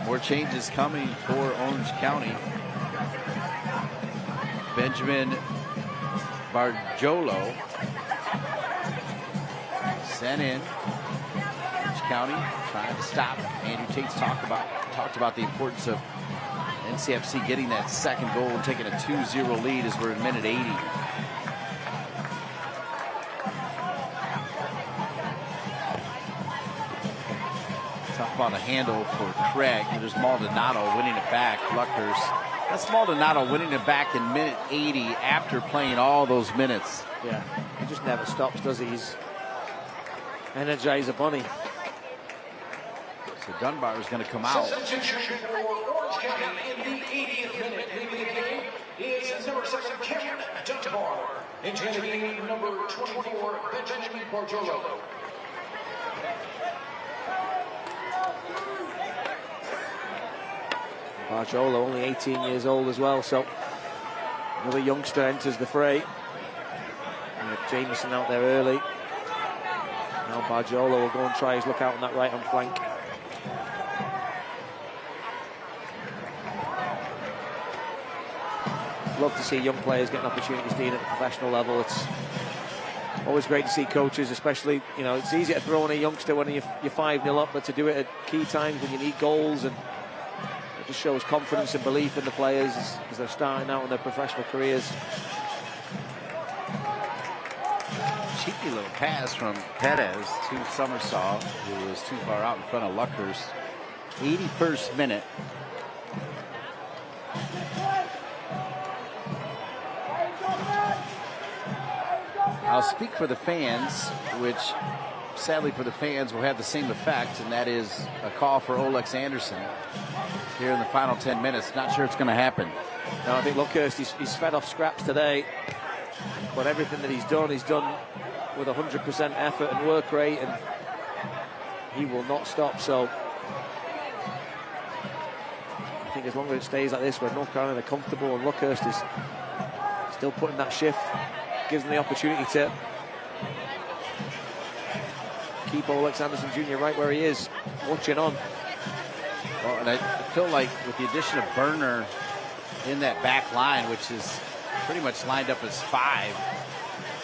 More changes coming for Orange County. Benjamin Barjolo sent in. Orange County trying to stop. Andrew Tate's talked about the importance of NCFC getting that second goal and taking a 2-0 lead as we're in minute 80. Talk about a handle for Craig. There's Maldonado winning it back. Luckhurst That's Maldonado winning it back in minute 80 after playing all those minutes. Yeah, he just never stops, does he? He's Energizer Bunny. So Dunbar is going to come out. Substitution for Orange County in the 80th minute leaving the game is number 7, Cameron Dunbar. Into the game, number 24, Benjamin Barjolo. Barjolo, only 18 years old as well, so another youngster enters the fray. And Jameson out there early. Now Barjolo will go and try his luck out on that right-hand flank. Love to see young players getting opportunities, Dean, at the professional level. It's always great to see coaches, especially, you know, it's easy to throw in a youngster when you're 5-0 up, but to do it at key times when you need goals, and it just shows confidence and belief in the players as they're starting out in their professional careers. Cheeky little pass from Perez to Summersaw, who was too far out in front of Luckers. 81st minute. I'll speak for the fans, which sadly for the fans will have the same effect, and that is a call for Olex Anderson here in the final 10 minutes. Not sure it's going to happen. No, I think Luckhurst, he's fed off scraps today, but everything that he's done with 100% effort and work rate, and he will not stop. So I think as long as it stays like this, where North Carolina are comfortable and Luckhurst is still putting that shift, gives them the opportunity to keep Olex Anderson Jr. right where he is, watching on. Well, and I feel like with the addition of Burner in that back line, which is pretty much lined up as 5,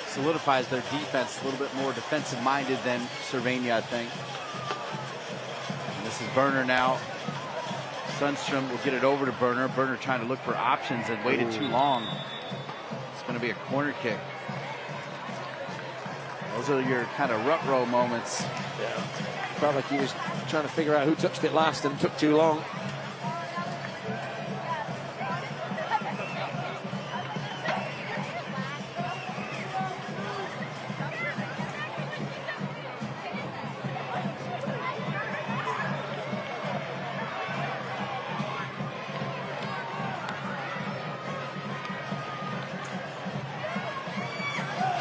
solidifies their defense a little bit more defensive-minded than Cervania, I think. And this is Burner now. Sundstrom will get it over to Burner. Burner trying to look for options and waited too long. It's going to be a corner kick. Those are your kind of rut row moments. Yeah. Felt like he was trying to figure out who touched it last and took too long.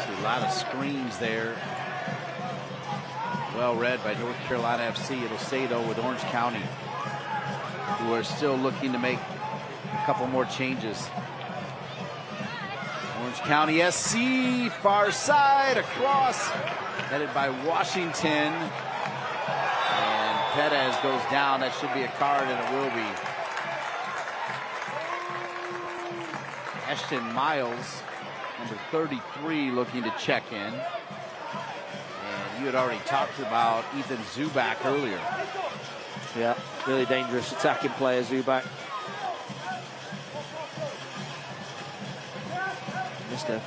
A lot of screens there. Well read by North Carolina FC. It'll stay though with Orange County, who are still looking to make a couple more changes. Orange County SC, far side, across, headed by Washington. And Perez goes down. That should be a card, and it will be. Ashton Miles, number 33, looking to check in. And you had already talked about Ethan Zubak earlier. Yeah, really dangerous attacking player, Zubak. Missed a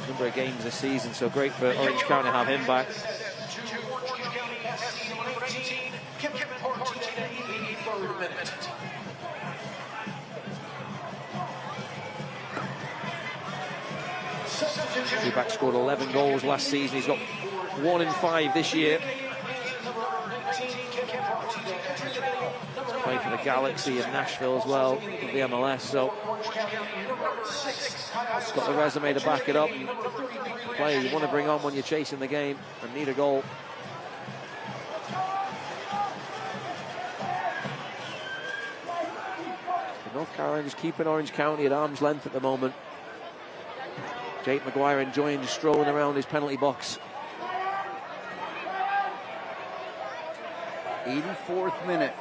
number of games this season, so great for Orange County to have him back. Zubak scored 11 goals last season. He's got 1 in 5 this year. He's played for the Galaxy in Nashville as well, for the MLS. So he's got the resume to back it up. And player you want to bring on when you're chasing the game and need a goal. North Carolina is keeping Orange County at arm's length at the moment. Jake Maguire enjoying just strolling around his penalty box. 84th minute.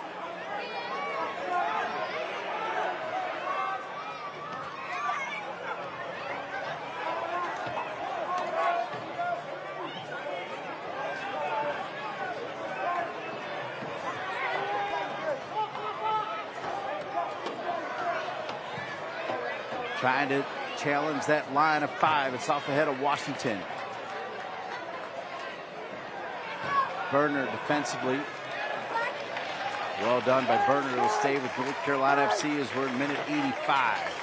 Trying to challenge that line of 5. It's off the head of Washington. Burner defensively. Well done by Berner. It'll stay with North Carolina FC as we're in minute 85.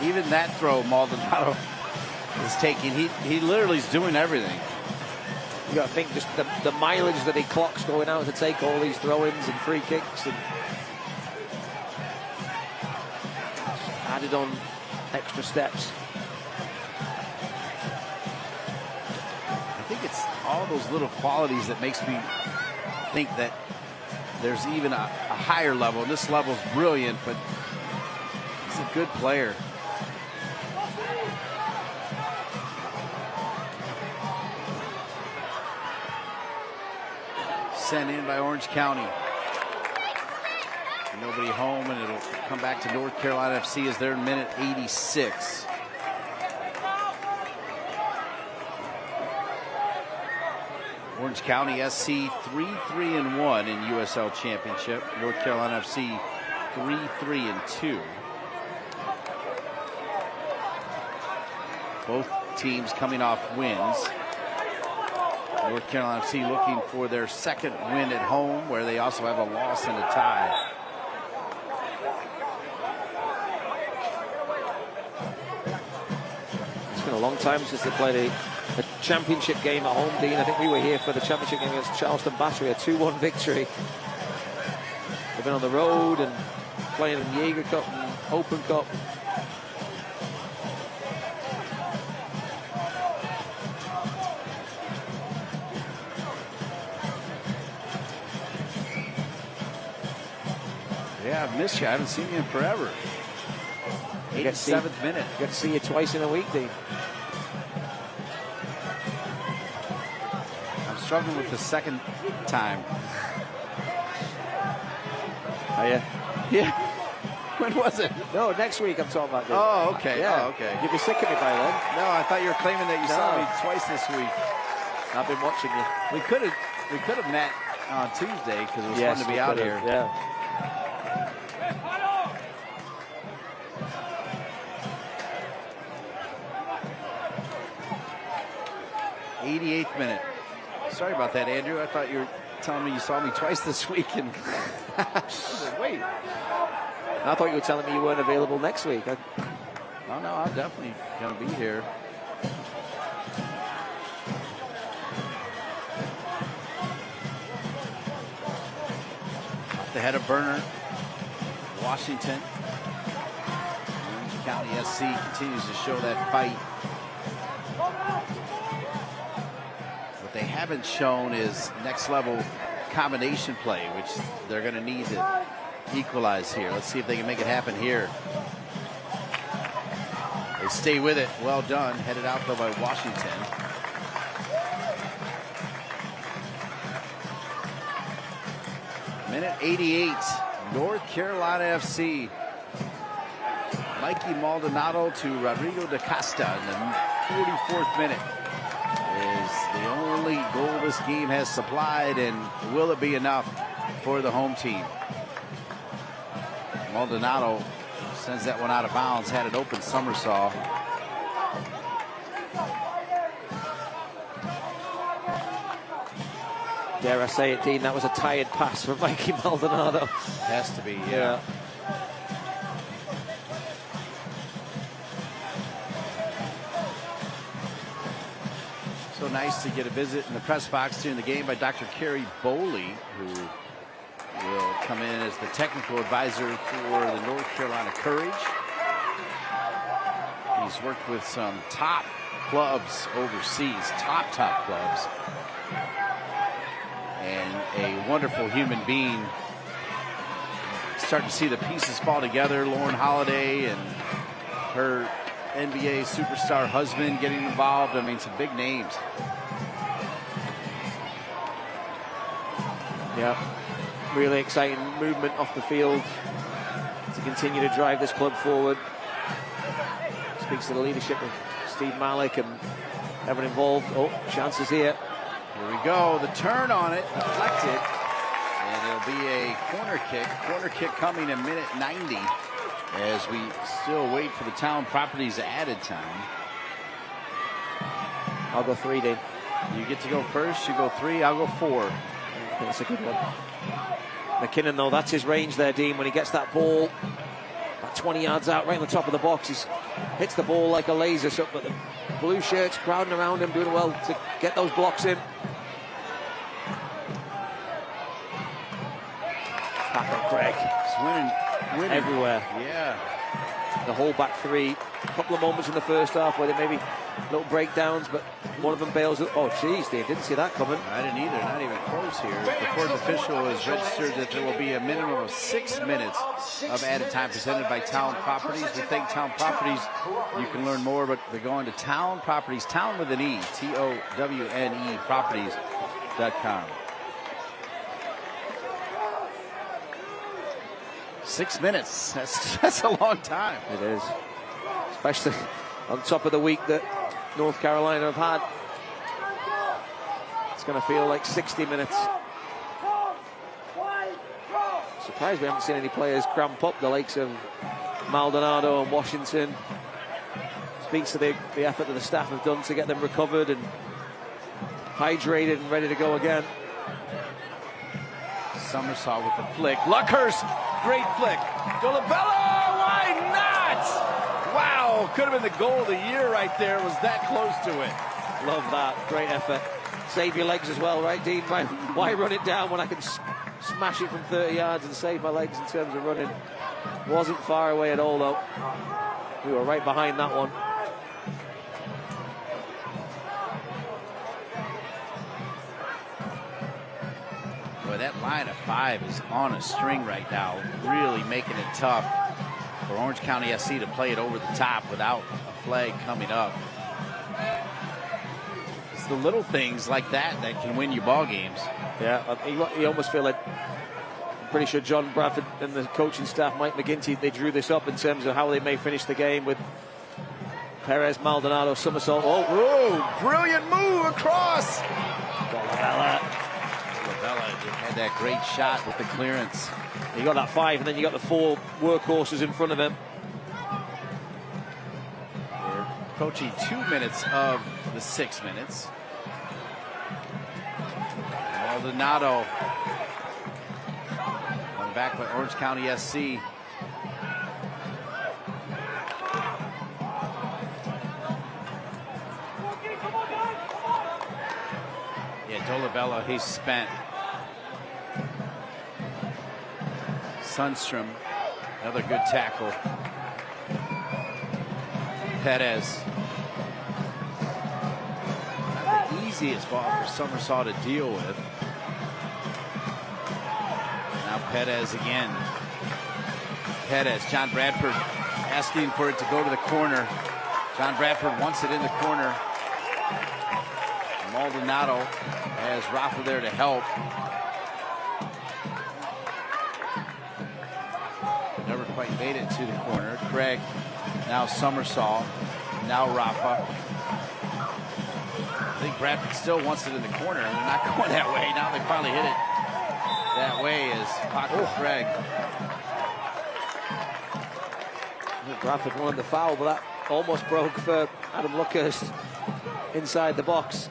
Even that throw Maldonado is taking, he literally is doing everything. You got to think just the mileage that he clocks going out to take all these throw-ins and free kicks, and added on extra steps. I think it's all those little qualities that makes me think that there's even a higher level. And this level's brilliant, but he's a good player. Sent in by Orange County. Nobody home, and it'll come back to North Carolina FC as they're in minute 86. Orange County SC 3-3-1 in USL Championship. North Carolina FC 3-3-2. Both teams coming off wins. North Carolina FC looking for their second win at home, where they also have a loss and a tie. It's been a long time since they played a championship game at home, Dean. I think we were here for the championship game against Charleston Battery, a 2-1 victory. They've been on the road and playing in the Jaeger Cup and Open Cup. Yeah, I've missed you. I haven't seen you in forever. 87th minute. Get to see you twice in a week, Dean. I'm struggling with the second time. Are you? Yeah. When was it? No, next week I'm talking about. Dean. Oh, okay. Yeah. Oh, okay. You'd be sick of me by then. No, I thought you were claiming that you saw me twice this week. I've been watching you. We could have met on Tuesday because it was fun to be out here. Yeah. '88th minute. Sorry about that, Andrew. I thought you were telling me you saw me twice this week, and wait. I thought you were telling me you weren't available next week. No, I'm definitely going to be here. Off the head of Berner, Washington. Orange County SC continues to show that fight. What they haven't shown is next level combination play, which they're going to need to equalize here. Let's see if they can make it happen here. They stay with it. Well done. Headed out though by Washington. Minute 88. North Carolina FC. Mikey Maldonado to Rodrigo da Costa in the 44th minute. Is the only goal this game has supplied, and will it be enough for the home team? Maldonado sends that one out of bounds, had an open somersault. Dare I say it, Dean, that was a tired pass from Mikey Maldonado. Has to be, yeah. So nice to get a visit in the press box during the game by Dr. Kerry Boley, who will come in as the technical advisor for the North Carolina Courage. He's worked with some top clubs overseas, top clubs. And a wonderful human being. Starting to see the pieces fall together. Lauren Holiday and her NBA superstar husband getting involved. I mean, some big names. Yeah, really exciting movement off the field to continue to drive this club forward. Speaks to the leadership of Steve Malik and everyone involved. Oh, chances here. Here we go. The turn on it, deflected. And it'll be a corner kick. Corner kick coming in minute 90 as we still wait for the Town Properties added time. I'll go 3, Dean. You get to go first. You go 3. I'll go 4. I think that's a good one. McKinnon, though, that's his range there, Dean. When he gets that ball about 20 yards out, right on the top of the box, he hits the ball like a laser. So, but the blue shirts crowding around him, doing well to get those blocks in. Paco Craig. He's winning everywhere. Yeah. The whole back three. A couple of moments in the first half where they maybe little breakdowns, but one of them bails. Oh, geez, Dave, didn't see that coming. I didn't either, not even close here. The fourth official has registered that there will be a minimum of 6 minutes of added time presented by Town Properties. We thank Town Properties. You can learn more, but they're going to Town Properties, Town with an E, TOWNE, properties.com. 6 minutes, that's a long time. It is, especially on top of the week that North Carolina have had. It's going to feel like 60 minutes. Surprised we haven't seen any players cramp up, the likes of Maldonado and Washington. Speaks to the effort that the staff have done to get them recovered and hydrated and ready to go again. Somersault with the flick. Luckhurst, great flick. Dolabella, why not? Wow, could have been the goal of the year right there. Was that close to it. Love that, great effort. Save your legs as well, right, Dean? Why run it down when I can smash it from 30 yards and save my legs in terms of running? Wasn't far away at all, though. We were right behind that one. Boy, that line of 5 is on a string right now, really making it tough for Orange County SC to play it over the top without a flag coming up. It's the little things like that that can win you ball games. Yeah, you almost feel like, I'm pretty sure John Bradford and the coaching staff, Mike McGinty, they drew this up in terms of how they may finish the game with Perez, Maldonado, somersault. Oh, whoa, brilliant move across. Dolabella had that great shot with the clearance. You got that 5, and then you got the 4 workhorses in front of him. We're approaching 2 minutes of the 6 minutes. Maldonado on back by Orange County SC. Yeah, Dolabella, he's spent. Sundstrom, another good tackle. Perez. Not the easiest ball for Somersault to deal with. Now Perez again. Perez, John Bradford asking for it to go to the corner. John Bradford wants it in the corner. Maldonado has Rafa there to help. Never quite made it to the corner. Craig, now Somersault, now Rafa. I think Bradford still wants it in the corner, and they're not going that way. Now they finally hit it that way as Paco Craig. Bradford wanted the foul, but that almost broke for Adam Luckhurst inside the box.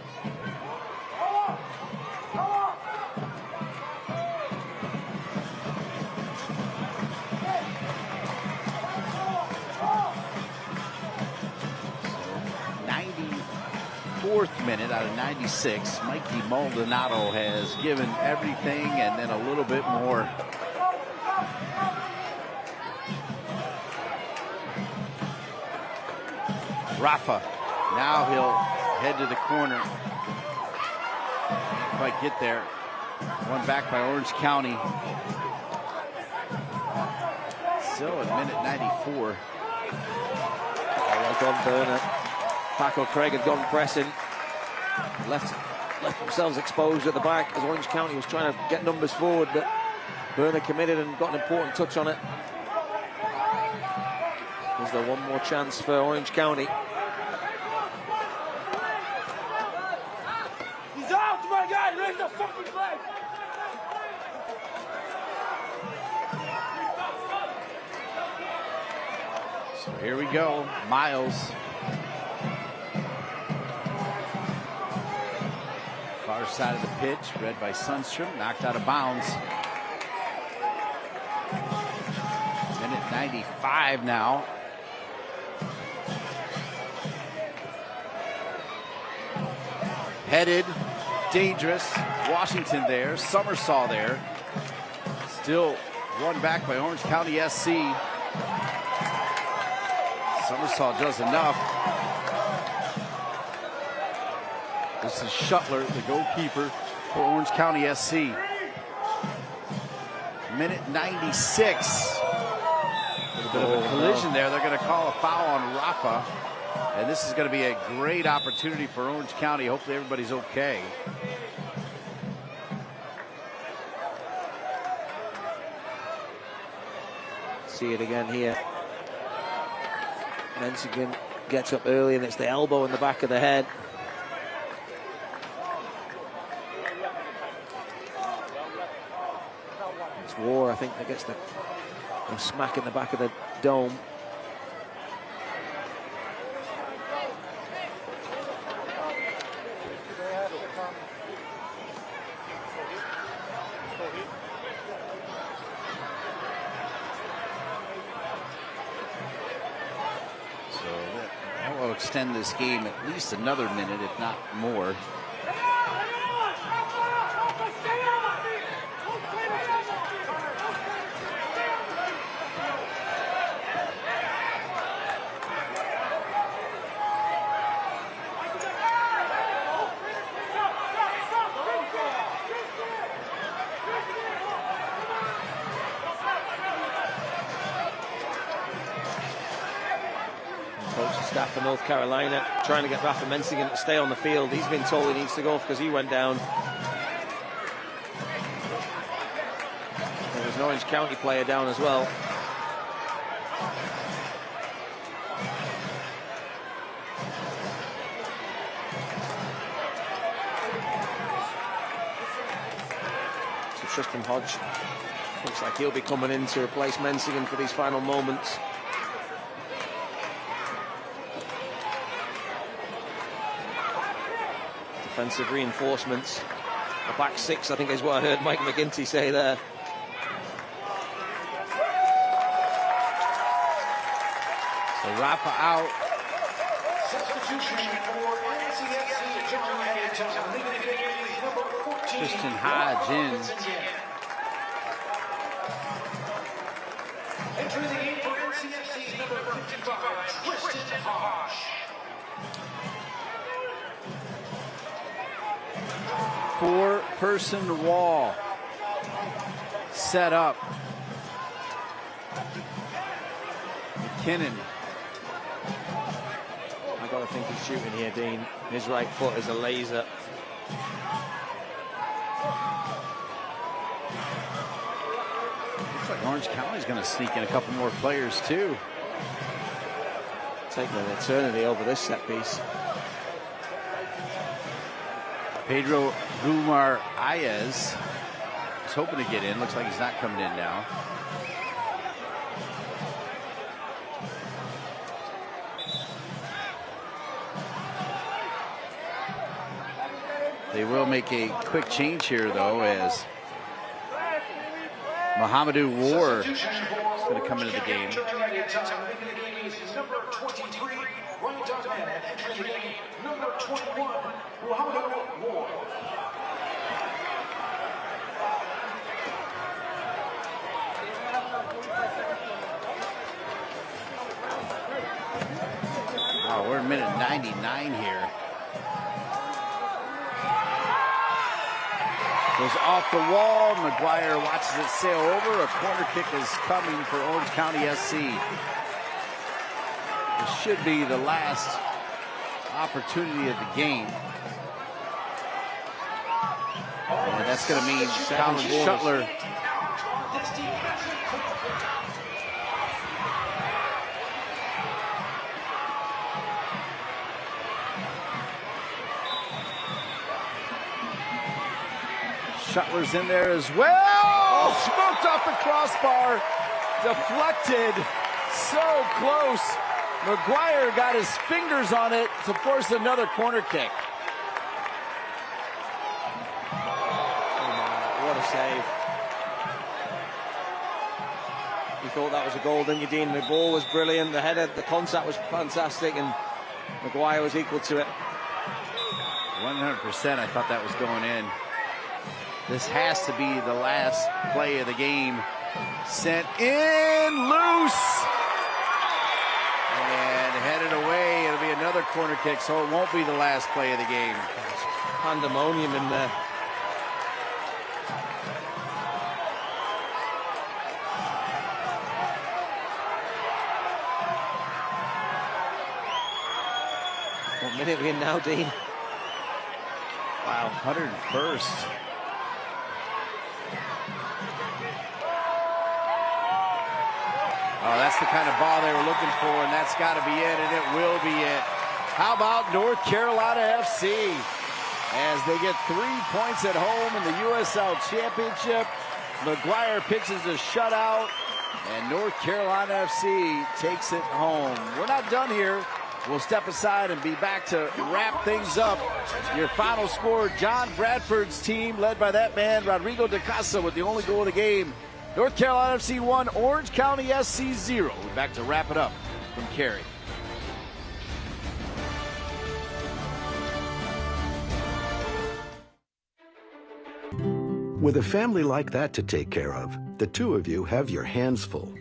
Minute out of 96. Mikey Maldonado has given everything and then a little bit more. Rafa, now he'll head to the corner. Can't quite get there. One back by Orange County. Still at minute 94. Well done, Burner. Paco Craig had gone pressing. Left themselves exposed at the back as Orange County was trying to get numbers forward, but Burner committed and got an important touch on it. Is there one more chance for Orange County? So here we go, Miles. Far side of the pitch, read by Sundstrom, knocked out of bounds. Minute 95 now. Headed, dangerous. Washington there, Somersault there. Still won back by Orange County SC. Somersault does enough. This is Shuttler, the goalkeeper for Orange County SC. Minute 96. A little bit of a collision there. They're going to call a foul on Rafa. And this is going to be a great opportunity for Orange County. Hopefully everybody's okay. See it again here. Menzigan gets up early and it's the elbow in the back of the head. It's War, I think, that gets the smack in the back of the dome. Extend this game at least another minute, if not more. Staff for North Carolina trying to get Rafa Menzigan to stay on the field. He's been told he needs to go off because he went down. There was an Orange County player down as well. So Tristan Hodge looks like he'll be coming in to replace Menzigan for these final moments. Defensive reinforcements. A back six, I think, is what I heard Mike McGinty say there. So Rafa out. Tristan Hodge in. Entering the game for NCFC number 55, Tristan Hodge. Four-person wall set up. McKinnon. I gotta think he's shooting here, Dean. His right foot is a laser. Looks like Orange County's going to sneak in a couple more players too. Taking an eternity over this set piece. Pedro Gumar Ayez is hoping to get in. Looks like he's not coming in now. They will make a quick change here, though, as Mohamedou War is going to come into the game. Number 23, Ryan Dogman, entering the game, number 21, Mohamedou War. Oh, we're in minute 99 here. Goes off the wall. McGuire watches it sail over. A corner kick is coming for Orange County SC. This should be the last opportunity of the game. And that's going to mean Colin Shuttler Shuttler's in there as well. Oh, smoked off the crossbar. Deflected. So close. McGuire got his fingers on it to force another corner kick. What a save. You thought that was a goal, didn't you, Dean? The ball was brilliant, the header, the contact was fantastic, and McGuire was equal to it. 100%, I thought that was going in. This has to be the last play of the game. Sent in, loose, and headed away. It'll be another corner kick, so it won't be the last play of the game. Pandemonium in there. What minute are we in now, Dean? Wow, 101st. Oh, that's the kind of ball they were looking for, and that's got to be it, and it will be it. How about North Carolina FC? As they get 3 points at home in the USL Championship. McGuire pitches a shutout, and North Carolina FC takes it home. We're not done here. We'll step aside and be back to wrap things up. Your final score, John Bradford's team, led by that man, Rodrigo de Casa, with the only goal of the game. North Carolina FC 1, Orange County SC 0. We're back to wrap it up from Cary. With a family like that to take care of, the two of you have your hands full.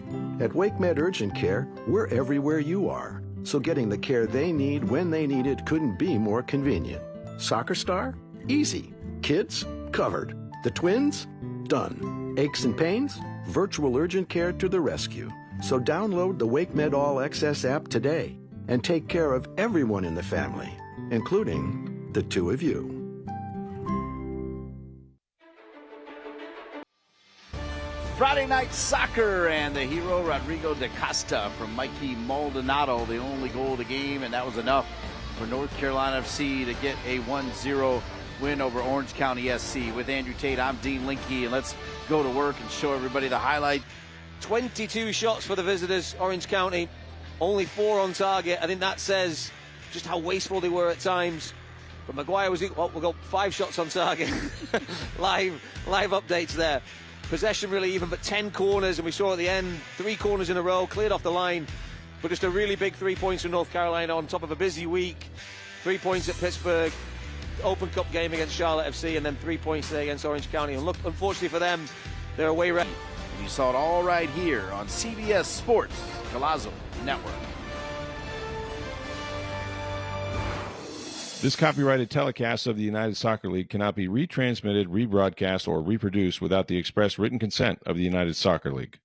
At WakeMed Urgent Care, we're everywhere you are, so getting the care they need when they need it couldn't be more convenient. Soccer star? Easy. Kids? Covered. The twins? Done. Aches and pains? Virtual urgent care to the rescue. So download the WakeMed All Access app today and take care of everyone in the family, including the two of you. Friday night soccer, and the hero Rodrigo de Costa from Mikey Maldonado, the only goal of the game, and that was enough for North Carolina FC to get a 1-0 win over Orange County SC. With Andrew Tate, I'm Dean Linke, and let's go to work and show everybody the highlight. 22 shots for the visitors, Orange County, only 4 on target. I think that says just how wasteful they were at times. But McGuire was equal. We've got 5 shots on target. live updates there. Possession really even, but 10 corners, and we saw at the end 3 corners in a row, cleared off the line. But just a really big 3 points from North Carolina on top of a busy week. 3 points at Pittsburgh, Open Cup game against Charlotte FC, and then 3 points today against Orange County. And look, unfortunately for them, they're away ready. You saw it all right here on CBS Sports, Golazo Network. This copyrighted telecast of the United Soccer League cannot be retransmitted, rebroadcast, or reproduced without the express written consent of the United Soccer League.